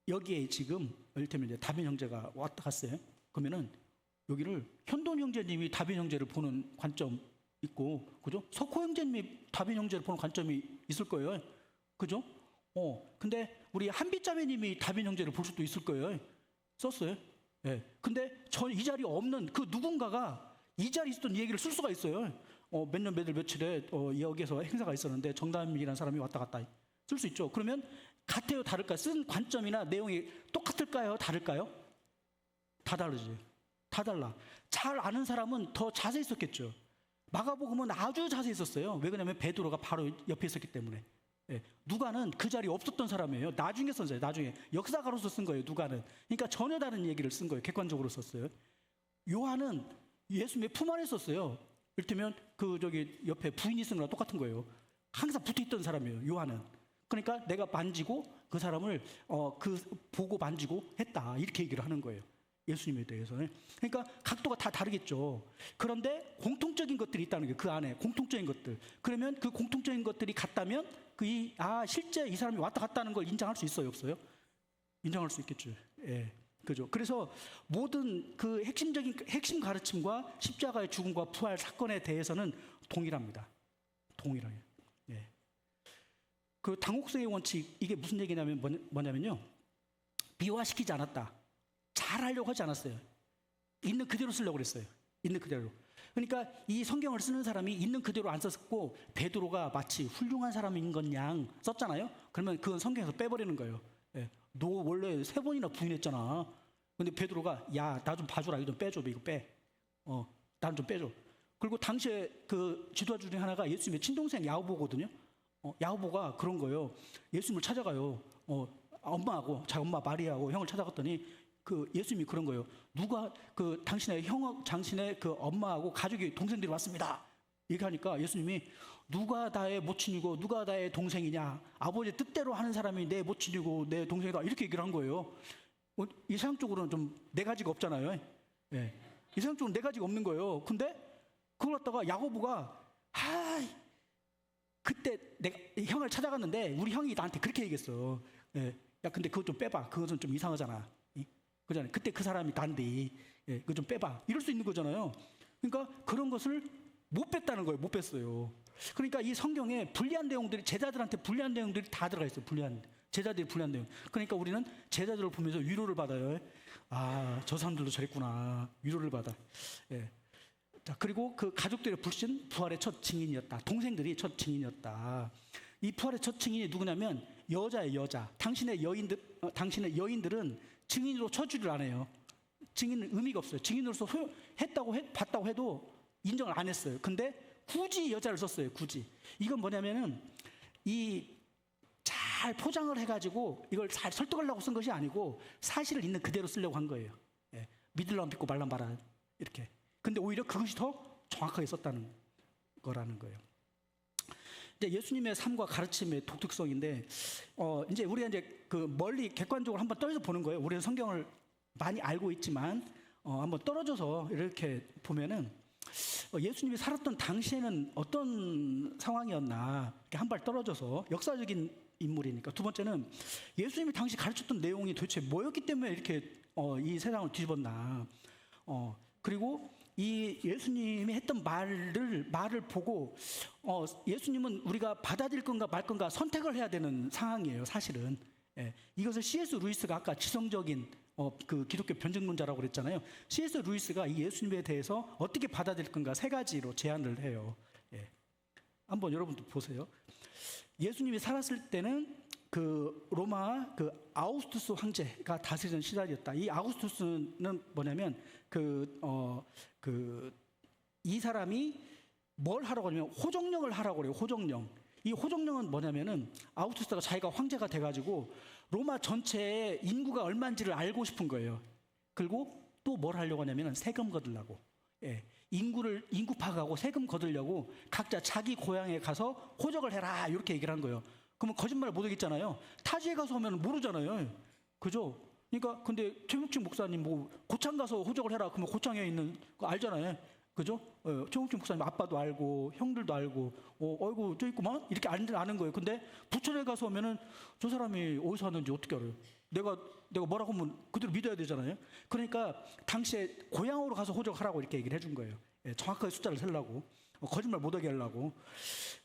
여기에 지금 이를테면 이제 다빈 형제가 왔다 갔어요. 그러면은 여기를 현돈 형제님이 다빈 형제를 보는 관점 있고, 그죠? 석호 형제님이 다빈 형제를 보는 관점이 있을 거예요. 그죠? 근데 우리 한빛자매님이 다빈 형제를 볼 수도 있을 거예요. 썼어요. 예. 근데 전 이 자리에 없는 그 누군가가 이 자리에 있었던 얘기를 쓸 수가 있어요. 몇 년, 며칠에 여기에서 행사가 있었는데 정담이라는 사람이 왔다 갔다 쓸 수 있죠. 그러면 같아요, 다를까요? 쓴 관점이나 내용이 똑같을까요, 다를까요? 다 다르지. 다 달라. 잘 아는 사람은 더 자세히 썼겠죠. 마가복음은 아주 자세히 썼어요. 왜 그러냐면 베드로가 바로 옆에 있었기 때문에. 예. 누가는 그 자리에 없었던 사람이에요. 나중에 쓴 거예요. 나중에 역사가로서 쓴 거예요. 누가는. 그러니까 전혀 다른 얘기를 쓴 거예요. 객관적으로 썼어요. 요한은 예수님의 품 안에 썼어요. 이를테면 옆에 부인이 쓴 거랑 똑같은 거예요. 항상 붙어있던 사람이에요. 요한은. 그러니까 내가 만지고 그 사람을 보고 만지고 했다. 이렇게 얘기를 하는 거예요. 예수님에 대해서는. 그러니까 각도가 다 다르겠죠. 그런데 공통적인 것들이 있다는 거예요. 그 안에 공통적인 것들. 그러면 그 공통적인 것들이 같다면 실제 이 사람이 왔다 갔다는 걸 인정할 수 있어요, 없어요? 인정할 수 있겠죠. 예. 그죠. 그래서 모든 그 핵심 가르침과 십자가의 죽음과 부활 사건에 대해서는 동일합니다. 동일해요. 예. 그 당혹성의 원칙, 이게 무슨 얘기냐면 뭐냐면요. 비화시키지 않았다. 잘하려고 하지 않았어요. 있는 그대로 쓰려고 그랬어요. 있는 그대로. 그러니까 이 성경을 쓰는 사람이 있는 그대로 안 썼고 베드로가 마치 훌륭한 사람인 것 양 썼잖아요. 그러면 그건 성경에서 빼버리는 거예요. 예. 너 원래 3번이나 부인했잖아. 근데 베드로가 야, 나 좀 봐주라. 이거 좀 빼줘. 이거 빼. 나 좀 빼줘. 그리고 당시에 그 지도자 중에 하나가 예수님의 친동생 야고보거든요. 야고보가 그런 거예요. 예수님을 찾아가요. 엄마하고 자기 엄마 마리아하고 형을 찾아갔더니 예수님이 그런 거예요. 누가 당신의 당신의 엄마하고 가족이 동생들이 왔습니다. 이렇게 하니까 예수님이 누가 나의 모친이고 누가 나의 동생이냐? 아버지 뜻대로 하는 사람이 내 모친이고 내 동생이다. 이렇게 얘기를 한 거예요. 이상적으로는 좀 네 가지가 없잖아요. 예. 이상적으로 네 가지가 없는 거예요. 근데 그걸 갖다가 야고보가 그때 내가 형을 찾아갔는데 우리 형이 나한테 그렇게 얘기했어. 예. 야, 근데 그거 좀 빼봐. 그것은 좀 이상하잖아. 그잖아요. 그때 그 사람이 난데, 예, 그거 좀 빼봐. 이럴 수 있는 거잖아요. 그러니까 그런 것을 못 뺐다는 거예요. 못 뺐어요. 그러니까 이 성경에 불리한 내용들이, 제자들한테 불리한 내용들이 다 들어가 있어요. 제자들이 불리한 내용. 그러니까 우리는 제자들을 보면서 위로를 받아요. 아, 저 사람들도 저랬구나. 위로를 받아. 예. 자, 그리고 그 가족들의 불신, 부활의 첫 증인이었다. 동생들이 첫 증인이었다. 이 부활의 첫 증인이 누구냐면 여자예요, 여자. 당신의 여인들은 증인으로 쳐주질 않아요. 증인은 의미가 없어요. 증인으로서 봤다고 해도 인정을 안 했어요. 근데 굳이 여자를 썼어요. 굳이. 이건 뭐냐면은 잘 포장을 해가지고 이걸 잘 설득하려고 쓴 것이 아니고 사실을 있는 그대로 쓰려고 한 거예요. 예. 믿으려면 믿고 말란 말아. 이렇게. 근데 오히려 그것이 더 정확하게 썼다는 거라는 거예요. 이제 예수님의 삶과 가르침의 독특성인데, 이제 우리가 이제 그 멀리 객관적으로 한번 떨어져 보는 거예요. 우리는 성경을 많이 알고 있지만, 한번 떨어져서 이렇게 보면은 예수님이 살았던 당시에는 어떤 상황이었나, 이렇게 한 발 떨어져서 역사적인 인물이니까. 두 번째는 예수님이 당시 가르쳤던 내용이 도대체 뭐였기 때문에 이렇게 이 세상을 뒤집었나. 그리고 이 예수님이 했던 말을 보고 예수님은 우리가 받아들일 건가 말 건가 선택을 해야 되는 상황이에요, 사실은. 예, 이것을 C.S. 루이스가 아까 지성적인 그 기독교 변증론자라고 그랬잖아요. C.S. 루이스가 이 예수님에 대해서 어떻게 받아들일 건가 세 가지로 제안을 해요. 예. 한번 여러분도 보세요. 예수님이 살았을 때는 그 로마 그 아우구스투스 황제가 다스리던 시절이었다. 이 아우구스투스는 뭐냐면 이 사람이 뭘 하라고 하냐면 호정령을 하라고 그래요. 호정령. 이 호정령은 뭐냐면은 아우구스투스가 자기가 황제가 돼가지고 로마 전체의 인구가 얼마인지를 알고 싶은 거예요. 그리고 또 뭘 하려고 하냐면은 세금 거들라고. 예. 인구 파악하고 세금 거들려고 각자 자기 고향에 가서 호적을 해라 이렇게 얘기를 한 거예요. 그러면 거짓말 못 하겠잖아요. 타지에 가서 하면 모르잖아요. 그죠? 그러니까 근데 최묵진 목사님 뭐 고창 가서 호적을 해라 그러면 고창에 있는 거 알잖아요. 그죠? 최묵진 목사님 아빠도 알고 형들도 알고 어이구 저 있구만 이렇게 아는 거예요. 근데 부천에 가서 하면은 저 사람이 어디서 왔는지 어떻게 알아요? 내가 뭐라고 하면 그대로 믿어야 되잖아요. 그러니까 당시에 고향으로 가서 호적하라고 이렇게 얘기를 해준 거예요. 예, 정확하게 숫자를 세려고 거짓말 못하게 하려고.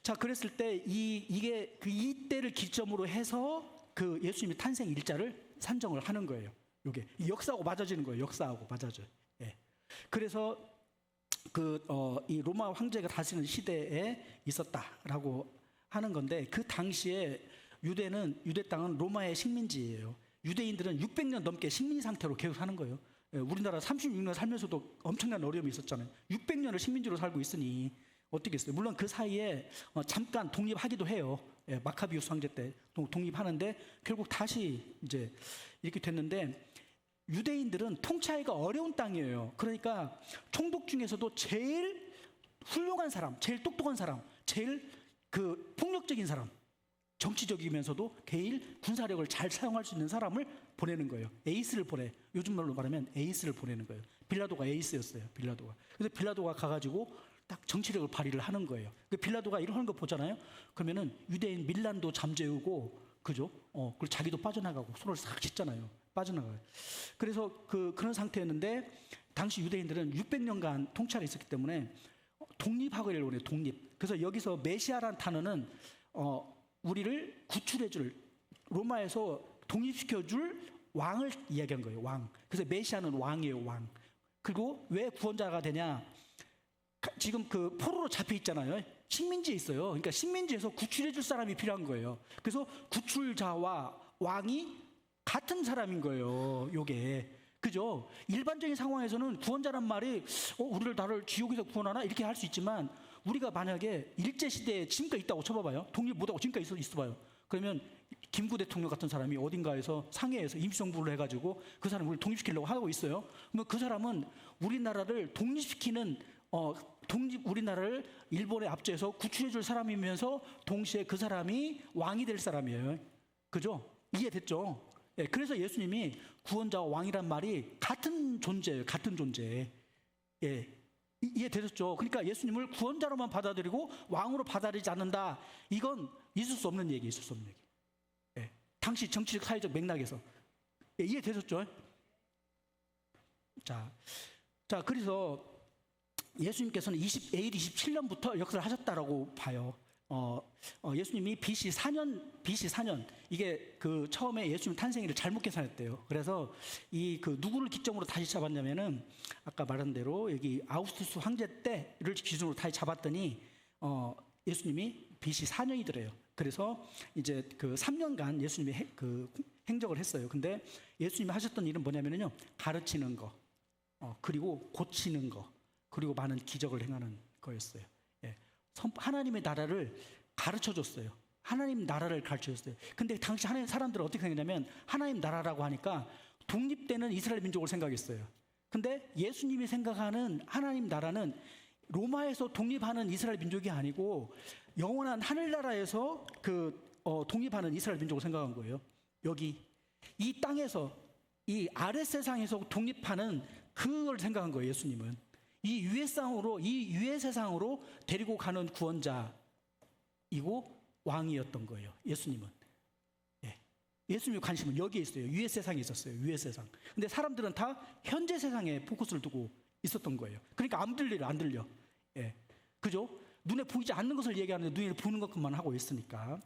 자, 그랬을 때 이게 그 이때를 기점으로 해서 그 예수님의 탄생 일자를 산정을 하는 거예요. 이게 역사하고 맞아지는 거예요. 역사하고 맞아져요. 예. 그래서 이 로마 황제가 다스리는 시대에 있었다라고 하는 건데 그 당시에 유대 땅은 로마의 식민지예요. 유대인들은 600년 넘게 식민 상태로 계속 사는 거예요. 예, 우리나라 36년 살면서도 엄청난 어려움이 있었잖아요. 600년을 식민지로 살고 있으니 어떻게 했어요? 물론 그 사이에 잠깐 독립하기도 해요. 예, 마카비우스 황제 때 독립하는데 결국 다시 이제 이렇게 됐는데 유대인들은 통치하기가 어려운 땅이에요. 그러니까 총독 중에서도 제일 훌륭한 사람, 제일 똑똑한 사람, 제일 그 폭력적인 사람, 정치적이면서도 제일 군사력을 잘 사용할 수 있는 사람을 보내는 거예요. 에이스를 보내. 요즘 말로 말하면 에이스를 보내는 거예요. 빌라도가 에이스였어요. 빌라도가. 그래서 빌라도가 가가지고 딱 정치력을 발휘를 하는 거예요. 그 빌라도가 이런 거 보잖아요. 그러면은 유대인 밀란도 잠재우고, 그죠? 그리고 자기도 빠져나가고 손을 싹 씻잖아요. 빠져나가요. 그래서 그런 상태였는데 당시 유대인들은 600년간 통치하에 있었기 때문에 독립하기를 원해요. 독립. 그래서 여기서 메시아란 단어는 우리를 구출해줄 로마에서 독립시켜줄 왕을 이야기한 거예요. 왕. 그래서 메시아는 왕이에요. 왕. 그리고 왜 구원자가 되냐? 지금 그 포로로 잡혀 있잖아요. 식민지에 있어요. 그러니까 식민지에서 구출해줄 사람이 필요한 거예요. 그래서 구출자와 왕이 같은 사람인 거예요. 요게. 그죠? 일반적인 상황에서는 구원자란 말이 우리를 나를 지옥에서 구원하나 이렇게 할 수 있지만 우리가 만약에 일제시대에 지금까지 있다고 쳐봐봐요. 독립 못하고 지금까지 있어봐요. 그러면 김구 대통령 같은 사람이 어딘가에서 상해에서 임시정부를 해가지고 그 사람을 우리 독립시키려고 하고 있어요. 그러면 그 사람은 우리나라를 독립시키는 우리나라를 일본에 압제해서 구출해줄 사람이면서 동시에 그 사람이 왕이 될 사람이에요. 그죠? 이해됐죠? 예, 그래서 예수님이 구원자와 왕이란 말이 같은 존재예요. 같은 존재. 예, 이해되셨죠? 그러니까 예수님을 구원자로만 받아들이고 왕으로 받아들이지 않는다. 이건 있을 수 없는 얘기, 있을 수 없는 얘기. 예, 당시 정치적 사회적 맥락에서. 예, 이해되셨죠? 자, 그래서 예수님께서는 AD 27년부터 역사를 하셨다라고 봐요. 예수님이 BC 4년 이게 그 처음에 예수님 탄생일을 잘못 계산했대요. 그래서 누구를 기점으로 다시 잡았냐면은 아까 말한 대로 여기 아우구스투스 황제 때를 기준으로 다시 잡았더니 예수님이 BC 4년이더래요. 그래서 이제 그 3년간 예수님이 그 행적을 했어요. 근데 예수님이 하셨던 일은 뭐냐면요, 가르치는 거, 그리고 고치는 거, 그리고 많은 기적을 행하는 거였어요. 예. 하나님의 나라를 가르쳐줬어요. 하나님 나라를 가르쳐줬어요. 근데 당시 하나님 사람들은 어떻게 생각했냐면 하나님 나라라고 하니까 독립되는 이스라엘 민족을 생각했어요. 근데 예수님이 생각하는 하나님 나라는 로마에서 독립하는 이스라엘 민족이 아니고 영원한 하늘나라에서 독립하는 이스라엘 민족을 생각한 거예요. 여기 이 땅에서 이 아랫 세상에서 독립하는 그걸 생각한 거예요. 예수님은 이 유해 세상으로 데리고 가는 구원자이고 왕이었던 거예요. 예수님은. 예수님의 관심은 여기에 있어요. 유해 세상에 있었어요. 유해 세상. 근데 사람들은 다 현재 세상에 포커스를 두고 있었던 거예요. 그러니까 안 들려. 그죠? 눈에 보이지 않는 것을 얘기하는데 눈에 보이는 것만 하고 있으니까.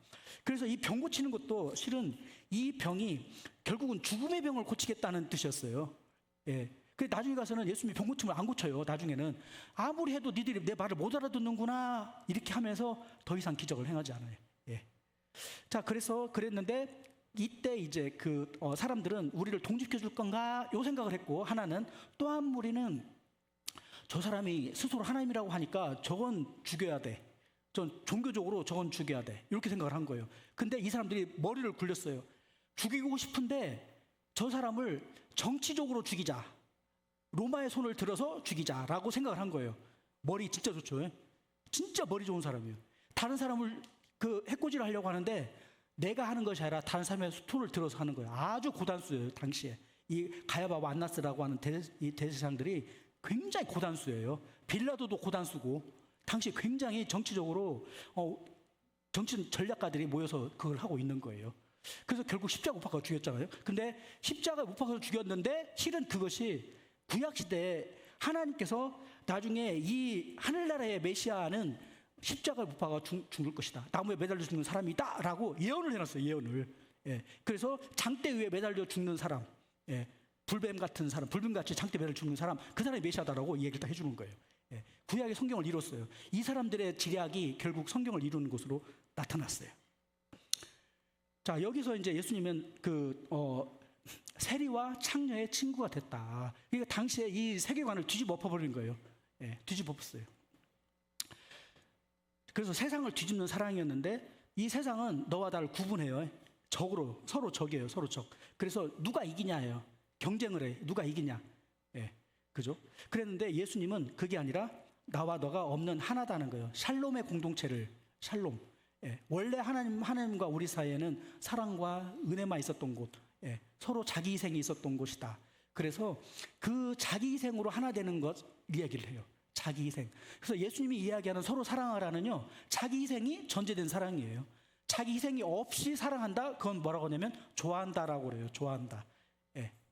그래서 이 병 고치는 것도 실은 이 병이 결국은 죽음의 병을 고치겠다는 뜻이었어요. 그래서 나중에 가서는 예수님이 병 고치면 안 고쳐요. 나중에는 아무리 해도 니들이 내 말을 못 알아듣는구나 이렇게 하면서 더 이상 기적을 행하지 않아요. 자, 그래서 그랬는데 이때 이제 사람들은 우리를 독립시켜 줄 건가 요 생각을 했고, 하나는 또 한 무리는 저 사람이 스스로 하나님이라고 하니까 저건 죽여야 돼. 전 종교적으로 저건 죽여야 돼. 이렇게 생각을 한 거예요. 근데 이 사람들이 머리를 굴렸어요. 죽이고 싶은데 저 사람을 정치적으로 죽이자. 로마의 손을 들어서 죽이자라고 생각을 한 거예요. 머리 진짜 좋죠. 진짜 머리 좋은 사람이에요. 다른 사람을 해코지를 하려고 하는데 내가 하는 것이 아니라 다른 사람의 손을 들어서 하는 거예요. 아주 고단수예요. 당시에 이 가야바와 안나스라고 하는 이 대제사장들이 굉장히 고단수예요. 빌라도도 고단수고, 당시 굉장히 정치적으로 정치 전략가들이 모여서 그걸 하고 있는 거예요. 그래서 결국 십자가 못 박아서 죽였잖아요. 근데 십자가 못 박아서 죽였는데 실은 그것이 구약 시대에 하나님께서 나중에 이 하늘나라의 메시아는 십자가를 못 박아 죽을 것이다. 나무에 매달려 죽는 사람이다 라고 예언을 해놨어요. 예언을. 그래서 장대 위에 매달려 죽는 사람, 불뱀 같은 사람, 불뱀같이 장대 매달려 죽는 사람, 그 사람이 메시아다라고 이 얘기를 다 해주는 거예요. 구약의 성경을 이뤘어요. 이 사람들의 지략이 결국 성경을 이루는 것으로 나타났어요. 자, 여기서 이제 예수님은 세리와 창녀의 친구가 됐다. 그러니까 당시에 이 세계관을 뒤집어 엎어버린 거예요. 뒤집어 엎었어요. 그래서 세상을 뒤집는 사랑이었는데 이 세상은 너와 나를 구분해요. 적으로, 서로 적이에요. 서로 적. 그래서 누가 이기냐예요. 경쟁을 해. 누가 이기냐. 그죠? 그랬는데 예수님은 그게 아니라 나와 너가 없는 하나다는 거예요. 샬롬의 공동체를, 샬롬. 원래 하나님과 우리 사이에는 사랑과 은혜만 있었던 곳, 서로 자기 희생이 있었던 곳이다. 그래서 그 자기 희생으로 하나 되는 것 이야기를 해요. 자기 희생. 그래서 예수님이 이야기하는 서로 사랑하라는요, 자기 희생이 전제된 사랑이에요. 자기 희생이 없이 사랑한다? 그건 뭐라고 하냐면 좋아한다라고 그래요. 좋아한다.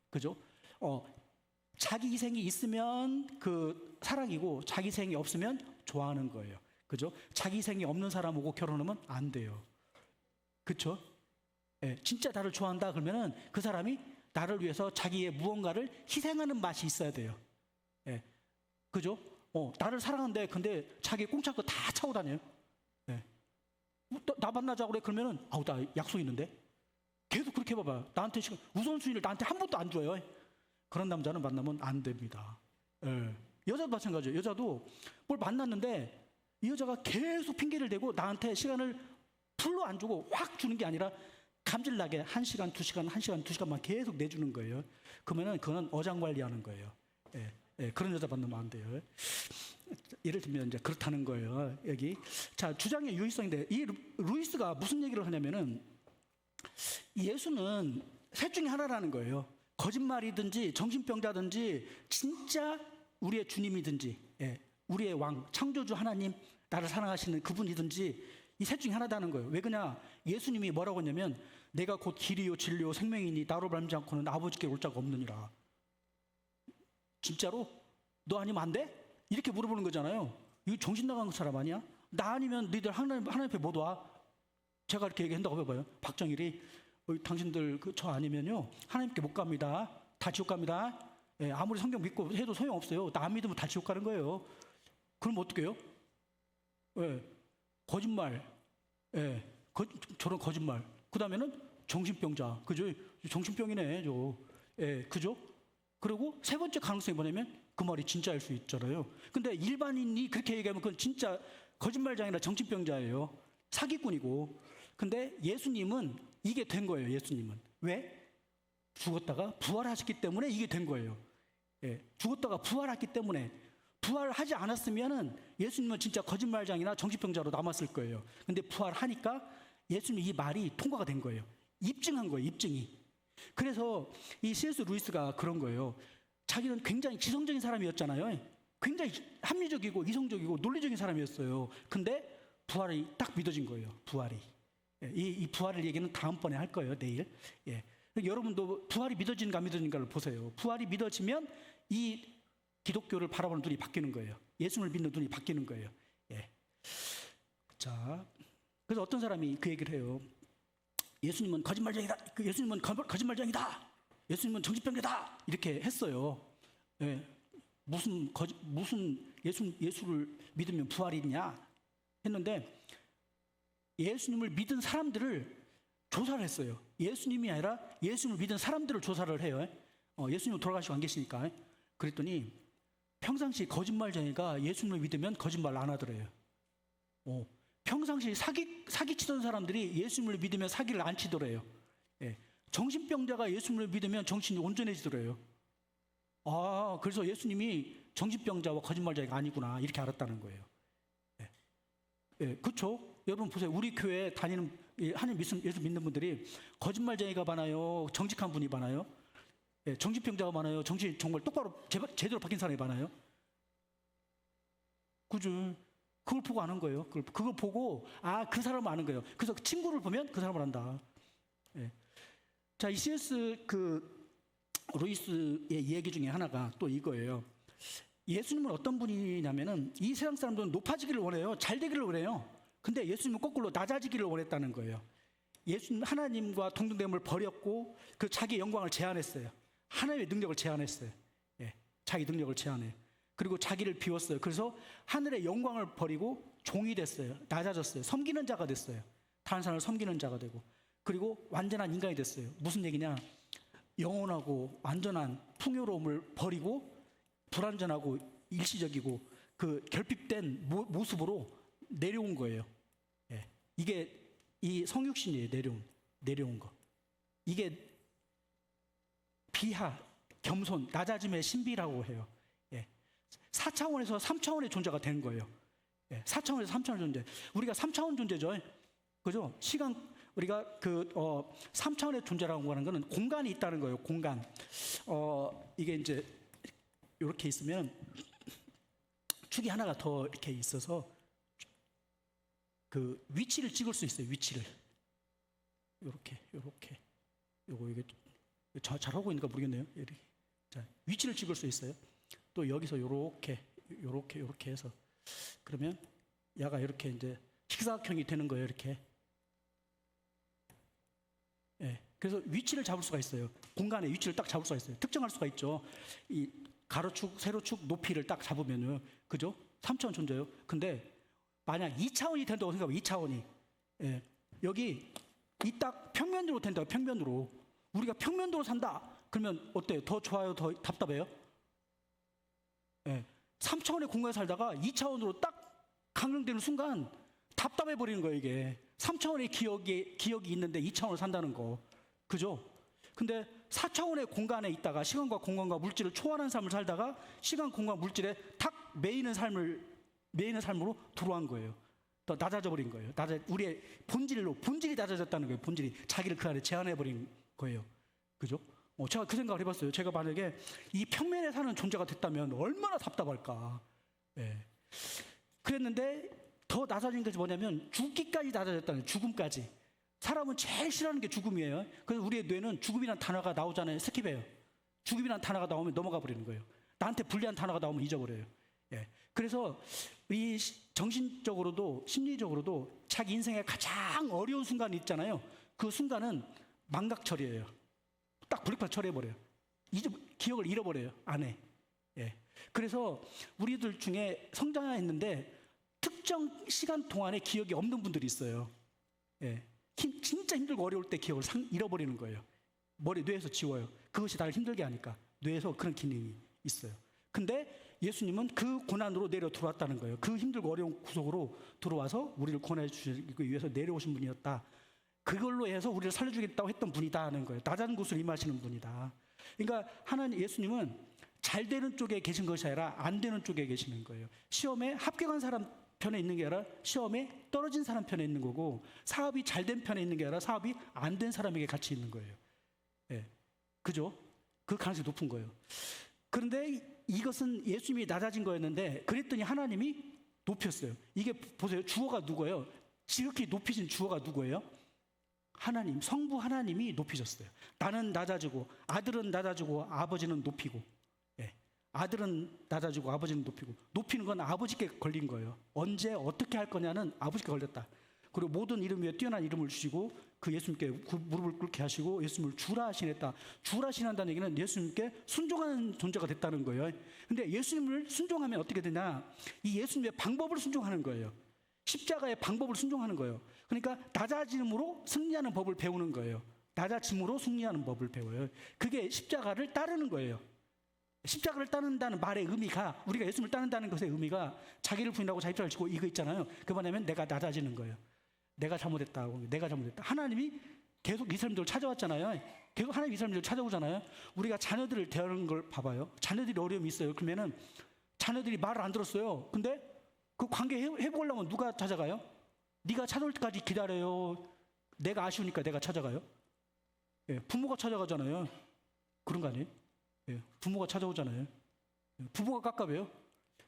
그죠? 자기 희생이 있으면 그 사랑이고 자기 희생이 없으면 좋아하는 거예요. 그죠? 자기 희생이 없는 사람하고 결혼하면 안 돼요. 그렇죠? 진짜 나를 좋아한다 그러면은 그 사람이 나를 위해서 자기의 무언가를 희생하는 맛이 있어야 돼요. 그죠? 나를 사랑하는데 근데 자기 공짜 거 다 차고 다녀요. 나 만나자고 그래 그러면은 나 약속 있는데 계속 그렇게 해봐봐. 나한테 시간 우선순위를 나한테 한 번도 안 줘요. 그런 남자는 만나면 안 됩니다. 여자도 마찬가지예요. 여자도 뭘 만났는데 이 여자가 계속 핑계를 대고 나한테 시간을 풀로 안 주고 확 주는 게 아니라 감질나게 1시간, 2시간, 1시간, 2시간만 계속 내주는 거예요. 그러면은 그거는 어장관리하는 거예요. 그런 여자 만나면 안 돼요. 예를 들면 이제 그렇다는 거예요. 여기 자, 주장의 유의성인데 이 루이스가 무슨 얘기를 하냐면은 예수는 셋 중에 하나라는 거예요. 거짓말이든지 정신병자든지 진짜 우리의 주님이든지 우리의 왕 창조주 하나님 나를 사랑하시는 그분이든지 이 셋 중에 하나다는 거예요. 왜 그러냐? 예수님이 뭐라고 했냐면 내가 곧 길이요 진리요 생명이니 나로 말미암지 않고는 아버지께 올 자가 없느니라. 진짜로? 너 아니면 안 돼? 이렇게 물어보는 거잖아요. 이거 정신 나간 사람 아니야? 나 아니면 너희들 하나님 앞에 못 와? 제가 이렇게 얘기한다고 해봐요. 박정일이 당신들 저 아니면요 하나님께 못 갑니다. 다 지옥 갑니다. 아무리 성경 믿고 해도 소용없어요. 나 안 믿으면 다 지옥 가는 거예요. 그럼 어떻게 해요? 거짓말. 저런 거짓말. 그 다음에는 정신병자. 그죠? 정신병이네. 그죠? 그리고 세 번째 가능성이 뭐냐면 그 말이 진짜일 수 있잖아요. 근데 일반인이 그렇게 얘기하면 그건 진짜 거짓말장이 아니라 정신병자예요. 사기꾼이고. 근데 예수님은 이게 된 거예요. 예수님은. 왜? 죽었다가 부활하셨기 때문에 이게 된 거예요. 죽었다가 부활했기 때문에 부활하지 않았으면은 예수님은 진짜 거짓말장이나 정신병자로 남았을 거예요. 근데 부활하니까 예수님 이 말이 통과가 된 거예요. 입증한 거예요, 입증이. 그래서 이 C.S. 루이스가 그런 거예요. 자기는 굉장히 지성적인 사람이었잖아요. 굉장히 합리적이고 이성적이고 논리적인 사람이었어요. 근데 부활이 딱 믿어진 거예요, 부활이. 이 부활을 얘기는 다음번에 할 거예요, 내일. 여러분도 부활이 믿어지는가 안 믿어지는가를 보세요. 부활이 믿어지면 이 기독교를 바라보는 눈이 바뀌는 거예요. 예수님을 믿는 눈이 바뀌는 거예요. 자, 그래서 어떤 사람이 그 얘기를 해요. 예수님은 거짓말쟁이다. 예수님은 거짓말쟁이다. 예수님은 정신병자다. 이렇게 했어요. 무슨 예수를 믿으면 부활이 있냐 했는데 예수님을 믿은 사람들을 조사를 했어요. 예수님이 아니라 예수님을 믿은 사람들을 조사를 해요. 예수님 돌아가시고 안 계시니까. 그랬더니 평상시 거짓말쟁이가 예수님을 믿으면 거짓말 안 하더래요. 평상시 사기치던 사람들이 예수님을 믿으면 사기를 안 치더래요. 정신병자가 예수님을 믿으면 정신이 온전해지더래요. 그래서 예수님이 정신병자와 거짓말쟁이가 아니구나 이렇게 알았다는 거예요. 그렇죠? 여러분 보세요. 우리 교회 다니는 하나님 예수 믿는 분들이 거짓말쟁이가 많아요? 정직한 분이 많아요? 정신병자가 많아요? 정신 정말 똑바로 제대로 바뀐 사람이 많아요? 그죠? 그걸 보고 아는 거예요. 그걸 보고 그 사람을 아는 거예요. 그래서 친구를 보면 그 사람을 안다. 자, 이 C.S. 루이스의 이야기 중에 하나가 또 이거예요. 예수님은 어떤 분이냐면은 이 세상 사람들은 높아지기를 원해요. 잘 되기를 원해요. 근데 예수님은 거꾸로 낮아지기를 원했다는 거예요. 예수님 하나님과 동등됨을 버렸고 그 자기 영광을 제한했어요. 하나님의 능력을 제한했어요. 자기 능력을 제한해요. 그리고 자기를 비웠어요. 그래서 하늘의 영광을 버리고 종이 됐어요. 낮아졌어요. 섬기는 자가 됐어요. 다른 사람을 섬기는 자가 되고 그리고 완전한 인간이 됐어요. 무슨 얘기냐? 영원하고 완전한 풍요로움을 버리고 불완전하고 일시적이고 그 결핍된 모습으로 내려온 거예요. 이게 이 성육신이에요. 내려온 거. 이게 비하, 겸손, 낮아짐의 신비라고 해요. 4차원에서 3차원의 존재가 되는 거예요. 4차원에서 3차원의 존재. 우리가 3차원 존재죠. 그죠? 우리가 3차원의 존재라고 하는 거는 공간이 있다는 거예요. 공간. 이게 이제 이렇게 있으면 축이 하나가 더 이렇게 있어서 그 위치를 찍을 수 있어요. 위치를. 이렇게. 이게 잘 하고 있는가 모르겠네요. 이렇게. 자, 위치를 찍을 수 있어요. 또 여기서 이렇게 해서 그러면 야가 이렇게 이제 식사각형이 되는 거예요. 이렇게. 그래서 위치를 잡을 수가 있어요. 공간의 위치를 딱 잡을 수가 있어요. 특정할 수가 있죠. 이 가로축, 세로축, 높이를 딱 잡으면요. 그죠? 3차원 존재예요. 근데 만약 2차원이 된다고 생각해요. 2차원이. 여기 이 딱 평면으로 된다고. 평면으로. 우리가 평면도로 산다. 그러면 어때요? 더 좋아요? 더 답답해요? 3차원의 공간에 살다가 2차원으로 딱 강릉되는 순간 답답해 버리는 거예요. 이게 3차원의 기억이 있는데 2차원을 산다는 거. 그죠? 근데 4차원의 공간에 있다가 시간과 공간과 물질을 초월한 삶을 살다가 시간, 공간, 물질에 탁 매이는 삶으로 들어간 거예요. 더 낮아져 버린 거예요. 우리의 본질이 낮아졌다는 거예요. 본질이 자기를 그 안에 제한해 버린 거예요. 그죠? 제가 그 생각을 해봤어요. 제가 만약에 이 평면에 사는 존재가 됐다면 얼마나 답답할까. 그랬는데 더 낮아진 것이 뭐냐면 죽기까지 낮아졌다는 거예요. 죽음까지. 사람은 제일 싫어하는 게 죽음이에요. 그래서 우리의 뇌는 죽음이라는 단어가 나오잖아요. 스킵해요. 죽음이라는 단어가 나오면 넘어가 버리는 거예요. 나한테 불리한 단어가 나오면 잊어버려요. 그래서 이 정신적으로도 심리적으로도 자기 인생의 가장 어려운 순간이 있잖아요. 그 순간은 망각처리예요. 딱 불이파 처리해버려요. 기억을 잃어버려요. 안에. 그래서 우리들 중에 성장했는데 특정 시간 동안에 기억이 없는 분들이 있어요. 진짜 힘들고 어려울 때 기억을 잃어버리는 거예요. 뇌에서 지워요. 그것이 나를 힘들게 하니까. 뇌에서 그런 기능이 있어요. 근데 예수님은 그 고난으로 내려 들어왔다는 거예요. 그 힘들고 어려운 구속으로 들어와서 우리를 구원해 주시기 위해서 내려오신 분이었다. 그걸로 해서 우리를 살려주겠다고 했던 분이다 하는 거예요. 낮은 곳을 임하시는 분이다. 그러니까 예수님은 잘 되는 쪽에 계신 것이 아니라 안 되는 쪽에 계시는 거예요. 시험에 합격한 사람 편에 있는 게 아니라 시험에 떨어진 사람 편에 있는 거고, 사업이 잘 된 편에 있는 게 아니라 사업이 안 된 사람에게 같이 있는 거예요. 예. 그죠? 그 가능성이 높은 거예요. 그런데 이것은 예수님이 낮아진 거였는데, 그랬더니 하나님이 높였어요. 이게 보세요. 주어가 누구예요? 지극히 높이신 주어가 누구예요? 하나님, 성부 하나님이 높이셨어요. 나는 낮아지고, 아들은 낮아지고, 아버지는 높이고. 예. 아들은 낮아지고, 아버지는 높이고. 높이는 건 아버지께 걸린 거예요. 언제 어떻게 할 거냐는 아버지께 걸렸다. 그리고 모든 이름 위에 뛰어난 이름을 주시고, 그 예수님께 무릎을 꿇게 하시고 예수님을 주라 하시냈다. 주라 하시낸다는 얘기는 예수님께 순종하는 존재가 됐다는 거예요. 근데 예수님을 순종하면 어떻게 되냐? 이 예수님의 방법을 순종하는 거예요. 십자가의 방법을 순종하는 거예요. 그러니까 낮아짐으로 승리하는 법을 배우는 거예요. 낮아짐으로 승리하는 법을 배워요. 그게 십자가를 따르는 거예요. 십자가를 따른다는 말의 의미가, 우리가 예수님을 따른다는 것의 의미가 자기를 부인하고 자기 편을 지고 이거 있잖아요. 그 뭐냐면 내가 낮아지는 거예요. 내가 잘못했다고, 내가 잘못했다. 하나님이 계속 이 사람들을 찾아왔잖아요. 계속 하나님 이 사람들을 찾아오잖아요. 우리가 자녀들을 대하는 걸 봐봐요. 자녀들이 어려움이 있어요. 그러면은 자녀들이 말을 안 들었어요. 근데 그 관계 회복하려면 누가 찾아가요? 네가 찾아올 때까지 기다려요. 내가 아쉬우니까 내가 찾아가요. 예, 부모가 찾아가잖아요. 그런 거 아니에요? 예, 부모가 찾아오잖아요. 예, 부모가 깝깝해요.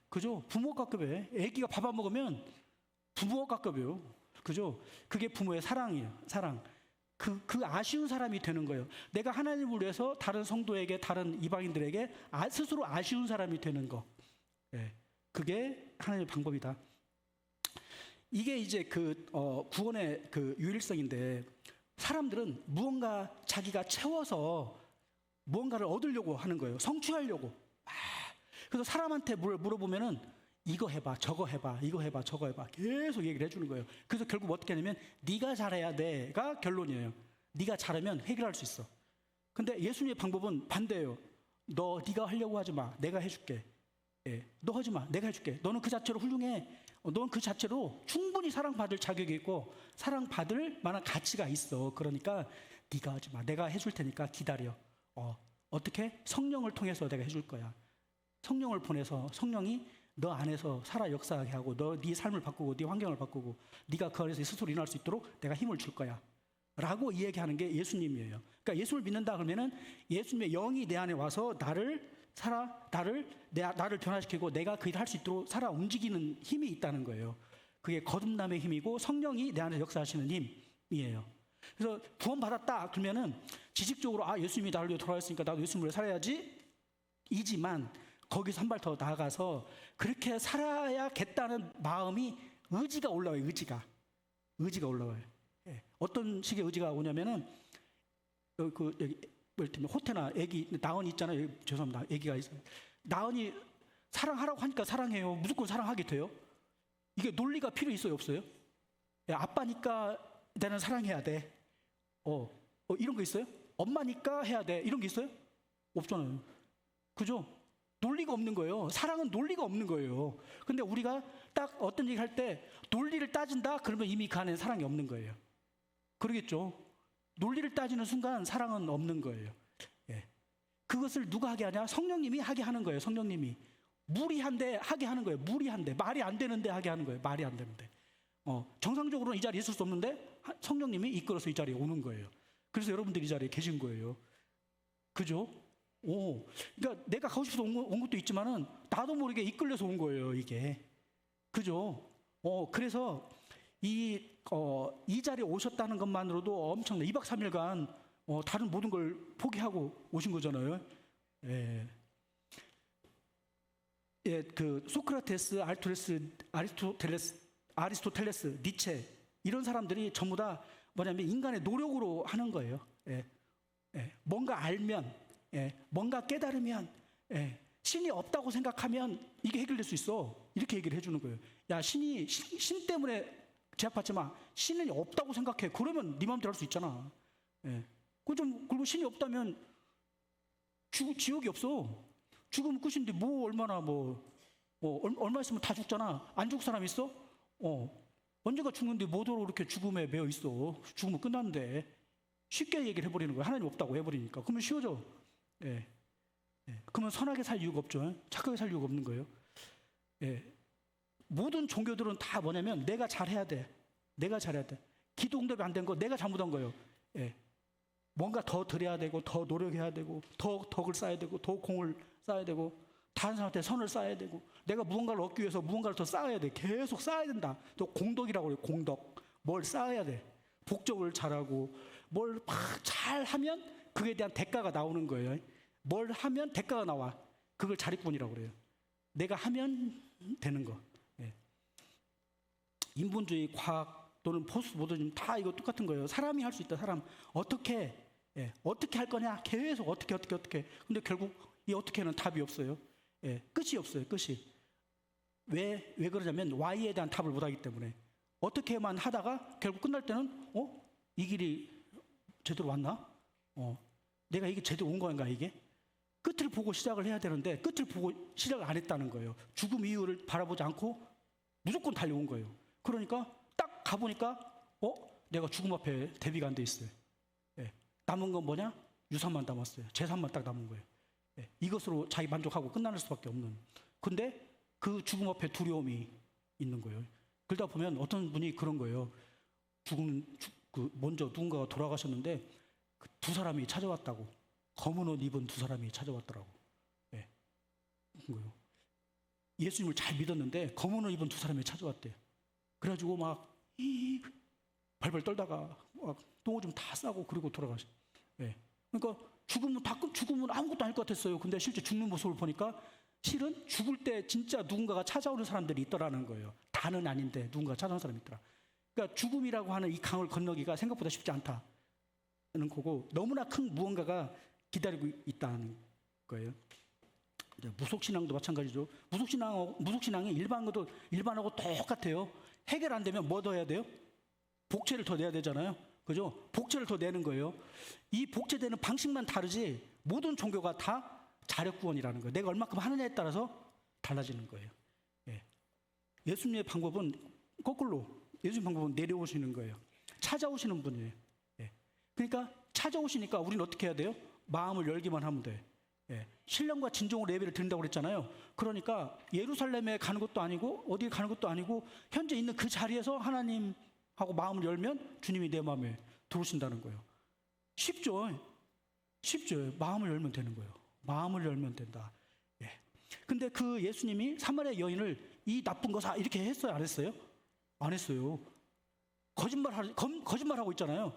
그죠? 부모가 깝깝해. 애기가 밥 안 먹으면 부모가 깝깝해요. 그죠? 그게 부모의 사랑이에요. 사랑. 그 아쉬운 사람이 되는 거예요. 내가 하나님을 위해서 다른 성도에게, 다른 이방인들에게 스스로 아쉬운 사람이 되는 거. 예, 그게 하나님의 방법이다. 이게 이제 구원의 그 유일성인데, 사람들은 무언가 자기가 채워서 무언가를 얻으려고 하는 거예요. 성취하려고. 그래서 사람한테 물어보면은 이거 해봐, 저거 해봐, 이거 해봐, 저거 해봐, 계속 얘기를 해주는 거예요. 그래서 결국 어떻게 하냐면 네가 잘해야 돼가 결론이에요. 네가 잘하면 해결할 수 있어. 근데 예수님의 방법은 반대예요. 네가 하려고 하지 마, 내가 해줄게. 예, 너 하지 마, 내가 해줄게. 너는 그 자체로 훌륭해. 너는 그 자체로 충분히 사랑받을 자격이 있고 사랑받을 만한 가치가 있어. 그러니까 네가 하지 마, 내가 해줄 테니까 기다려. 어떻게? 성령을 통해서 내가 해줄 거야. 성령을 보내서 성령이 너 안에서 살아 역사하게 하고, 네 삶을 바꾸고, 네 환경을 바꾸고, 네가 그 안에서 스스로 일어날 수 있도록 내가 힘을 줄 거야 라고 이야기하는 게 예수님이에요. 그러니까 예수를 믿는다 그러면은 예수님의 영이 내 안에 와서 나를 변화시키고 내가 그 일을 할 수 있도록 살아 움직이는 힘이 있다는 거예요. 그게 거듭남의 힘이고 성령이 내 안에서 역사하시는 힘이에요. 그래서 구원 받았다 그러면은 지식적으로 예수님이 나를 위해 돌아왔으니까 나도 예수님을 위해 살아야지 이지만, 거기서 한 발 더 나아가서 그렇게 살아야겠다는 마음이, 의지가 올라와요. 의지가 올라와요. 예. 어떤 식의 의지가 오냐면은 여기 호태나 애기 나은이 있잖아요. 여기, 죄송합니다. 애기가 있어요. 나은이 사랑하라고 하니까 사랑해요. 무조건 사랑하게 돼요. 이게 논리가 필요 있어요, 없어요? 예, 아빠니까 나는 사랑해야 돼. 이런 거 있어요? 엄마니까 해야 돼. 이런 게 있어요? 없잖아요. 그죠? 논리가 없는 거예요. 사랑은 논리가 없는 거예요. 근데 우리가 딱 어떤 얘기 할 때 논리를 따진다? 그러면 이미 그 안에 사랑이 없는 거예요. 그러겠죠? 논리를 따지는 순간 사랑은 없는 거예요. 예. 그것을 누가 하게 하냐? 성령님이 하게 하는 거예요. 성령님이. 무리한데 하게 하는 거예요. 무리한데. 말이 안 되는데 하게 하는 거예요. 말이 안 되는데. 정상적으로는 이 자리에 있을 수 없는데 성령님이 이끌어서 이 자리에 오는 거예요. 그래서 여러분들이 이 자리에 계신 거예요. 그죠? 그러니까 내가 가고 싶어서 온 것도 있지만은 나도 모르게 이끌려서 온 거예요, 이게. 그죠? 그래서 이 자리에 오셨다는 것만으로도 엄청나. 2박 3일간 다른 모든 걸 포기하고 오신 거잖아요. 예. 예, 그 소크라테스, 아리스토텔레스, 니체 이런 사람들이 전부 다 뭐냐면 인간의 노력으로 하는 거예요. 예. 예. 뭔가 알면, 뭔가 깨달으면, 신이 없다고 생각하면 이게 해결될 수 있어. 이렇게 얘기를 해주는 거예요. 야, 신 때문에 제약받지 마. 신은 없다고 생각해. 그러면 네 마음대로 할 수 있잖아. 그리고 신이 없다면 지옥이 없어. 죽으면 끝인데 얼마나 얼마 있으면 다 죽잖아. 안 죽을 사람 있어? 언젠가 죽는데 뭐더러 이렇게 죽음에 매여 있어. 죽으면 끝났는데. 쉽게 얘기를 해버리는 거예요. 하나님 없다고 해버리니까. 그러면 쉬워져. 그러면 그러면 선하게 살 이유가 없죠. 착하게 살 이유가 없는 거예요. 예. 모든 종교들은 다 뭐냐면 내가 잘해야 돼. 내가 잘해야 돼. 기도 응답이 안 된 거 내가 잘못한 거예요. 예. 뭔가 더 드려야 되고 더 노력해야 되고 더 덕을 쌓아야 되고 더 공을 쌓아야 되고 다른 사람한테 선을 쌓아야 되고 내가 무언가를 얻기 위해서 무언가를 더 쌓아야 돼. 계속 쌓아야 된다. 또 공덕이라고 그래요. 공덕. 뭘 쌓아야 돼. 복적을 잘하고 뭘 막 잘하면 그에 대한 대가가 나오는 거예요. 뭘 하면 대가가 나와. 그걸 자립군이라고 그래요. 내가 하면 되는 거. 예. 인본주의, 과학 또는 포스트 모더니즘 다 이거 똑같은 거예요. 사람이 할 수 있다. 사람 어떻게 어떻게 할 거냐? 계속 어떻게. 근데 결국 이 어떻게는 답이 없어요. 예, 끝이 없어요. 끝이. 왜 그러냐면 Y에 대한 답을 못 하기 때문에 어떻게만 하다가 결국 끝날 때는 이 길이 제대로 왔나? 내가 이게 제대로 온 건가 이게? 끝을 보고 시작을 해야 되는데 끝을 보고 시작을 안 했다는 거예요. 죽음 이후를 바라보지 않고 무조건 달려온 거예요. 그러니까 딱 가보니까 내가 죽음 앞에 대비가 안 돼 있어요. 예, 남은 건 뭐냐? 유산만 남았어요. 재산만 딱 남은 거예요. 예, 이것으로 자기 만족하고 끝나는 수밖에 없는. 근데 그 죽음 앞에 두려움이 있는 거예요. 그러다 보면 어떤 분이 그런 거예요. 먼저 누군가가 돌아가셨는데 그 두 사람이 찾아왔다고. 검은 옷 입은 두 사람이 찾아왔더라고. 예, 그런 거예요. 예수님을 잘 믿었는데 검은 옷 입은 두 사람이 찾아왔대. 그래가지고 막 발발 떨다가 막 똥오줌 다 싸고 그리고 돌아가셨. 예, 그러니까 죽음은 아무것도 아닐 것 같았어요. 근데 실제 죽는 모습을 보니까 실은 죽을 때 진짜 누군가가 찾아오는 사람들이 있더라는 거예요. 다는 아닌데 누군가 찾아오는 사람이 있더라. 그러니까 죽음이라고 하는 이 강을 건너기가 생각보다 쉽지 않다는 거고 너무나 큰 무언가가 기다리고 있다는 거예요. 무속신앙도 마찬가지죠. 무속신앙이 일반하고 똑같아요. 해결 안 되면 뭐 더 해야 돼요? 복채를 더 내야 되잖아요. 그죠? 복채를 더 내는 거예요. 이 복채되는 방식만 다르지 모든 종교가 다 자력구원이라는 거예요. 내가 얼마큼 하느냐에 따라서 달라지는 거예요. 예. 예수님의 방법은 거꾸로 예수님 방법은 내려오시는 거예요. 찾아오시는 분이에요. 예. 그러니까 찾아오시니까 우리는 어떻게 해야 돼요? 마음을 열기만 하면 돼. 예. 신령과 진정으로 예배를 드린다고 그랬잖아요. 그러니까 예루살렘에 가는 것도 아니고 어디에 가는 것도 아니고 현재 있는 그 자리에서 하나님하고 마음을 열면 주님이 내 마음에 들어오신다는 거예요. 쉽죠? 마음을 열면 되는 거예요. 마음을 열면 된다. 예. 근데 그 예수님이 사마리아 여인을 이 나쁜 거 사 이렇게 했어요? 안 했어요? 안 했어요. 거짓말하고 있잖아요.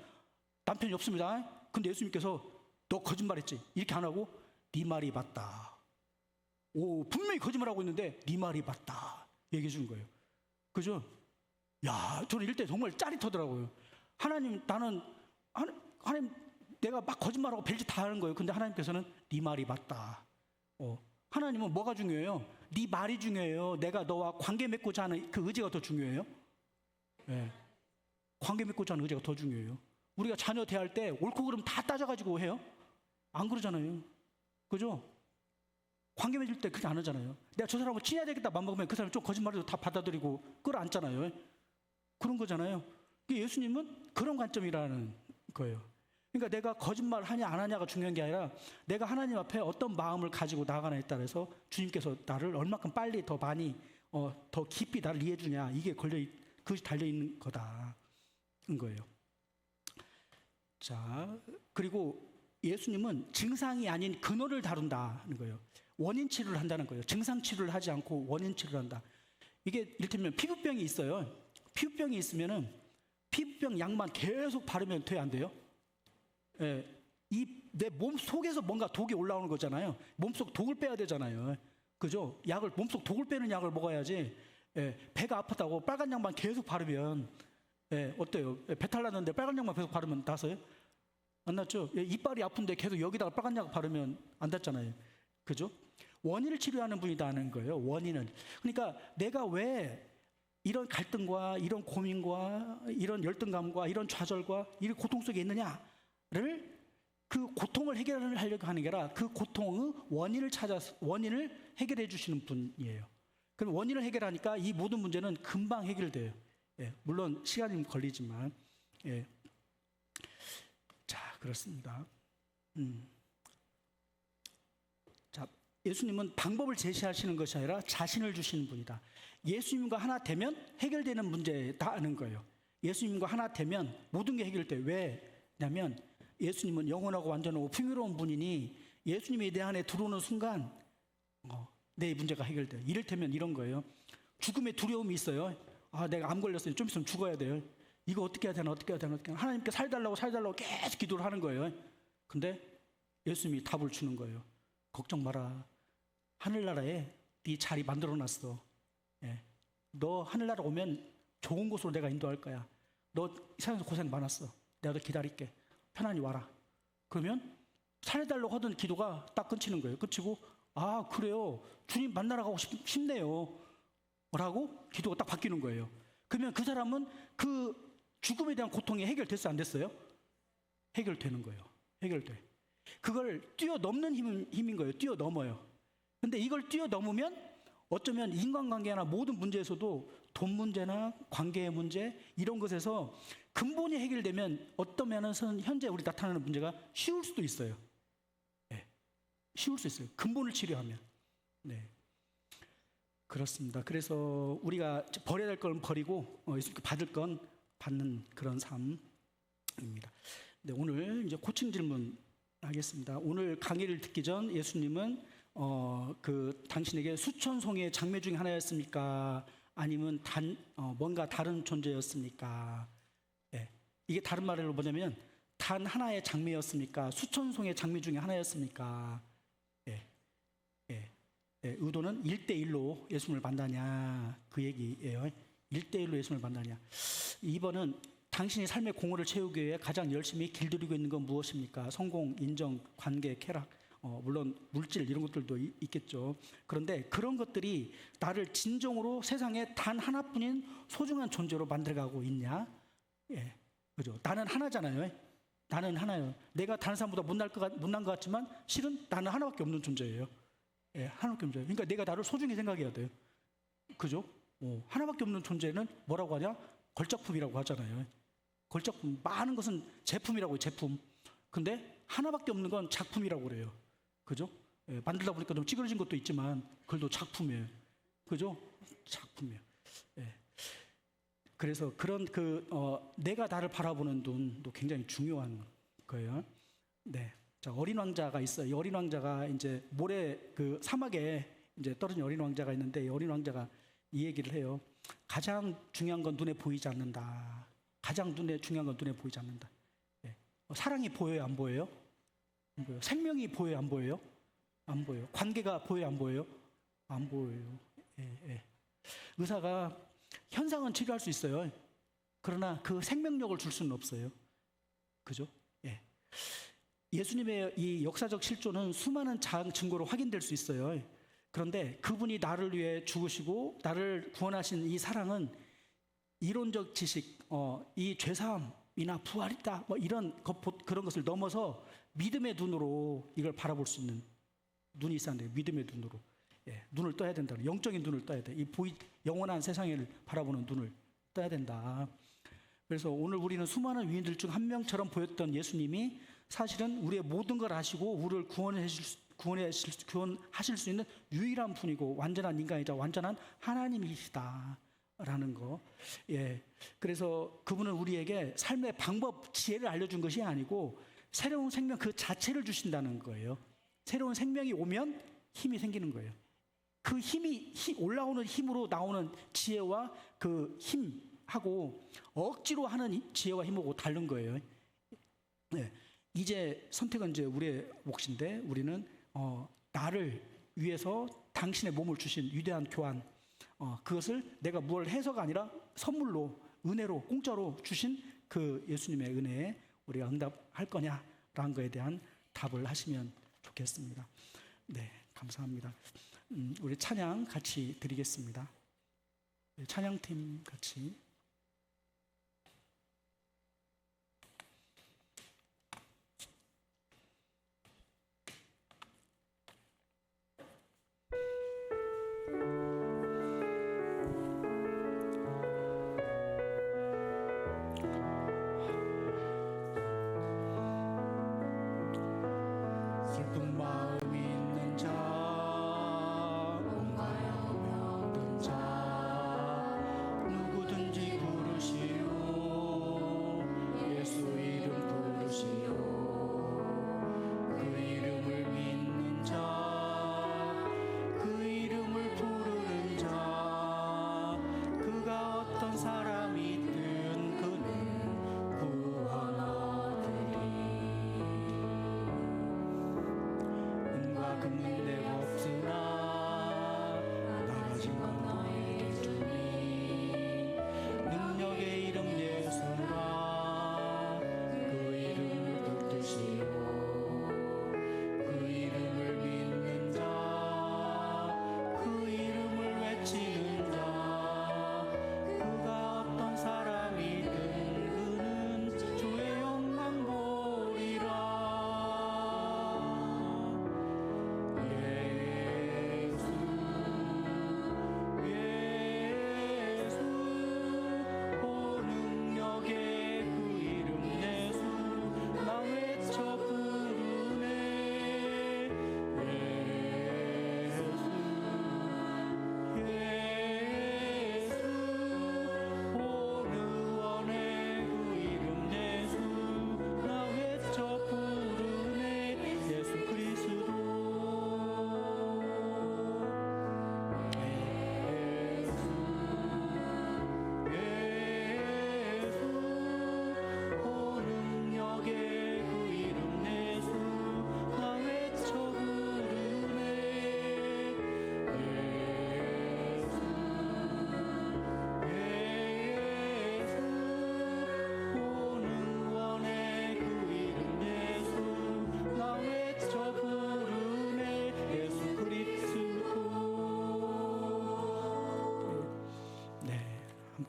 남편이 없습니다. 근데 예수님께서 너 거짓말했지? 이렇게 안 하고 네 말이 맞다. 분명히 거짓말하고 있는데 네 말이 맞다. 얘기해 주는 거예요. 그죠? 야, 저는 이럴 때 정말 짜릿하더라고요. 하나님 내가 막 거짓말하고 별짓 다 하는 거예요. 근데 하나님께서는 네 말이 맞다. 하나님은 뭐가 중요해요? 네 말이 중요해요. 내가 너와 관계 맺고자 하는 그 의지가 더 중요해요. 예. 관계 맺고자 하는 의지가 더 중요해요. 우리가 자녀 대할 때 옳고 그름 다 따져가지고 해요? 안 그러잖아요. 그죠? 관계 맺을 때 그렇게 안 하잖아요. 내가 저 사람하고 친해야 되겠다 맘먹으면 그 사람이 좀 거짓말해도 다 받아들이고 끌어안잖아요. 그런 거잖아요. 예수님은 그런 관점이라는 거예요. 그러니까 내가 거짓말 하냐 안 하냐가 중요한 게 아니라 내가 하나님 앞에 어떤 마음을 가지고 나가냐에 따라서 주님께서 나를 얼마큼 빨리 더 많이 더 깊이 나를 이해해 주냐 이게 그것이 달려있는 거다는 거예요. 자, 그리고 예수님은 증상이 아닌 근원을 다룬다는 거예요. 원인 치료를 한다는 거예요. 증상 치료를 하지 않고 원인 치료를 한다. 이게 이를테면 피부병이 있어요. 피부병이 있으면은 피부병 약만 계속 바르면 돼요, 안 돼요? 예, 내 몸 속에서 뭔가 독이 올라오는 거잖아요. 몸속 독을 빼야 되잖아요. 그죠? 몸속 독을 빼는 약을 먹어야지. 예, 배가 아프다고 빨간 약만 계속 바르면 어때요? 배탈 났는데 빨간 약만 계속 바르면 나서요? 안 났죠? 이빨이 아픈데 계속 여기다가 빨간 약 바르면 안 낫잖아요. 그죠? 원인을 치료하는 분이다는 거예요. 원인을. 그러니까 내가 왜 이런 갈등과 이런 고민과 이런 열등감과 이런 좌절과 이런 고통 속에 있느냐를 그 고통을 해결하려고 하는 게 아니라 그 고통의 원인을 찾아서 원인을 해결해 주시는 분이에요. 그럼 원인을 해결하니까 이 모든 문제는 금방 해결돼요. 예, 물론 시간이 걸리지만. 예. 자, 그렇습니다. 자, 예수님은 방법을 제시하시는 것이 아니라 자신을 주시는 분이다. 예수님과 하나 되면 해결되는 문제다는 거예요. 예수님과 하나 되면 모든 게 해결돼. 왜냐면 예수님은 영원하고 완전하고 풍요로운 분이니 예수님이 내 안에 들어오는 순간 내 문제가 해결돼요. 이를테면 이런 거예요. 죽음의 두려움이 있어요. 아, 내가 암 걸렸으니 좀 있으면 죽어야 돼요. 이거 어떻게 해야 되나, 어떻게 해야 되나, 어떻게 해야 되나. 하나님께 살달라고 계속 기도를 하는 거예요. 근데 예수님이 답을 주는 거예요. 걱정 마라. 하늘나라에 네 자리 만들어놨어. 예. 너 하늘나라 오면 좋은 곳으로 내가 인도할 거야. 너 세상에서 고생 많았어. 내가 너 기다릴게. 편안히 와라. 그러면 살려달라고 하던 기도가 딱 끊치는 거예요. 끊치고 아 그래요. 주님 만나러 가고 싶네요. 라고 기도가 딱 바뀌는 거예요. 그러면 그 사람은 그 죽음에 대한 고통이 해결됐어요? 안 됐어요? 해결되는 거예요. 해결돼. 그걸 뛰어넘는 힘인 거예요. 뛰어넘어요. 근데 이걸 뛰어넘으면 어쩌면 인간관계나 모든 문제에서도 돈 문제나 관계의 문제 이런 것에서 근본이 해결되면 어떤 면에서는 현재 우리 나타나는 문제가 쉬울 수도 있어요. 네. 쉬울 수 있어요. 근본을 치료하면. 네. 그렇습니다. 그래서 우리가 버려야 될 건 버리고 받을 건 받는 그런 삶입니다. 네, 오늘 이제 고층 질문 하겠습니다. 오늘 강의를 듣기 전 예수님은 당신에게 수천 송이의 장미 중에 하나였습니까? 아니면 뭔가 다른 존재였습니까? 예. 이게 다른 말로 뭐냐면 단 하나의 장미였습니까? 수천 송이의 장미 중에 하나였습니까? 예. 예. 예. 의도는 1대1로 예수님을 만나냐 그 얘기예요. 1대1로 예수님을 만나냐. 2번은 당신이 삶의 공허를 채우기 위해 가장 열심히 길들이고 있는 건 무엇입니까? 성공, 인정, 관계, 쾌락, 물론 물질 이런 것들도 있겠죠. 그런데 그런 것들이 나를 진정으로 세상에 단 하나뿐인 소중한 존재로 만들어가고 있냐? 예, 그죠? 나는 하나잖아요. 나는 하나예요. 내가 다른 사람보다 못난 것 같지만 실은 나는 하나밖에 없는 존재예요. 예, 하나밖에 없는 존재. 그러니까 내가 나를 소중히 생각해야 돼요. 그죠? 하나밖에 없는 존재는 뭐라고 하냐? 걸작품이라고 하잖아요. 걸작품, 많은 것은 제품이라고 해요, 제품. 근데 하나밖에 없는 건 작품이라고 그래요. 그죠? 예, 만들다 보니까 좀 찌그러진 것도 있지만 그래도 작품이에요. 그죠? 작품이에요. 예. 그래서 그런 내가 나를 바라보는 눈도 굉장히 중요한 거예요. 네. 자, 어린 왕자가 있어요. 이 어린 왕자가 이제 모래 사막에 이제 떨어진 어린 왕자가 있는데 이 어린 왕자가 이 얘기를 해요. 가장 중요한 건 눈에 보이지 않는다. 가장 중요한 건 눈에 보이지 않는다. 예. 사랑이 보여요, 안 보여요? 안 보여요. 생명이 보여요, 안 보여요? 안 보여요. 관계가 보여요, 안 보여요? 안 보여요. 예, 예. 의사가 현상은 치료할 수 있어요. 그러나 그 생명력을 줄 수는 없어요. 그죠? 예. 예수님의 이 역사적 실존은 수많은 증거로 확인될 수 있어요. 그런데 그분이 나를 위해 죽으시고 나를 구원하신 이 사랑은 이론적 지식, 이 죄사함이나 부활이다, 그런 것을 넘어서 믿음의 눈으로 이걸 바라볼 수 있는 눈이 있어야 돼요. 믿음의 눈으로. 예, 눈을 떠야 된다. 영적인 눈을 떠야 돼. 영원한 세상을 바라보는 눈을 떠야 된다. 그래서 오늘 우리는 수많은 위인들 중 한 명처럼 보였던 예수님이 사실은 우리의 모든 걸 아시고 우리를 구원하실 수 있는 유일한 분이고 완전한 인간이자 완전한 하나님이시다라는 거. 예. 그래서 그분은 우리에게 삶의 방법, 지혜를 알려준 것이 아니고 새로운 생명 그 자체를 주신다는 거예요. 새로운 생명이 오면 힘이 생기는 거예요. 그 힘이 올라오는 힘으로 나오는 지혜와 그 힘하고 억지로 하는 지혜와 힘하고 다른 거예요. 네. 이제 선택은 이제 우리의 몫인데 우리는 나를 위해서 당신의 몸을 주신 위대한 교환, 그것을 내가 뭘 해서가 아니라 선물로, 은혜로, 공짜로 주신 그 예수님의 은혜에 우리가 응답할 거냐라는 거에 대한 답을 하시면 좋겠습니다. 네, 감사합니다. 우리 찬양 같이 드리겠습니다. 찬양팀 같이. 슬픈 마음 있는 자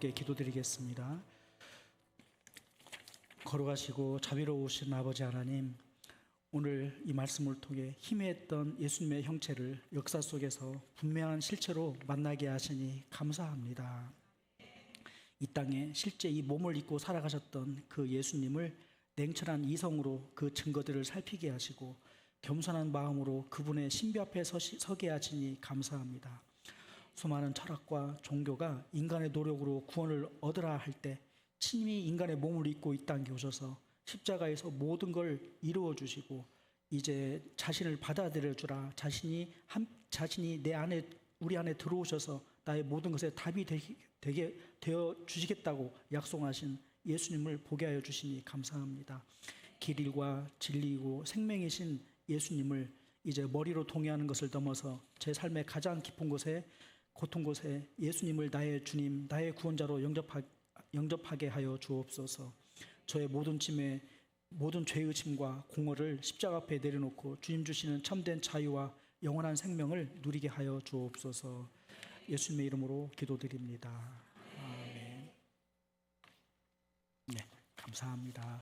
함께 기도드리겠습니다. 거룩하시고 자비로우신 아버지 하나님, 오늘 이 말씀을 통해 희미했던 예수님의 형체를 역사 속에서 분명한 실체로 만나게 하시니 감사합니다. 이 땅에 실제 이 몸을 입고 살아가셨던 그 예수님을 냉철한 이성으로 그 증거들을 살피게 하시고 겸손한 마음으로 그분의 신비 앞에 서게 하시니 감사합니다. 수많은 철학과 종교가 인간의 노력으로 구원을 얻으라 할 때 친히 인간의 몸을 입고 이 땅에 오셔서 십자가에서 모든 걸 이루어 주시고 이제 자신을 받아들여 주라, 자신이 내 안에 우리 안에 들어오셔서 나의 모든 것에 답이 되게 되어 주시겠다고 약속하신 예수님을 보게 하여 주시니 감사합니다. 길과 진리이고 생명이신 예수님을 이제 머리로 동의하는 것을 넘어서 제 삶의 가장 깊은 곳에, 고통 곳에 예수님을 나의 주님, 나의 구원자로 영접하게 하여 주옵소서. 저의 모든 짐에, 모든 죄의 짐과 공허를 십자가 앞에 내려놓고 주님 주시는 참된 자유와 영원한 생명을 누리게 하여 주옵소서. 예수님의 이름으로 기도드립니다. 아멘. 네, 감사합니다.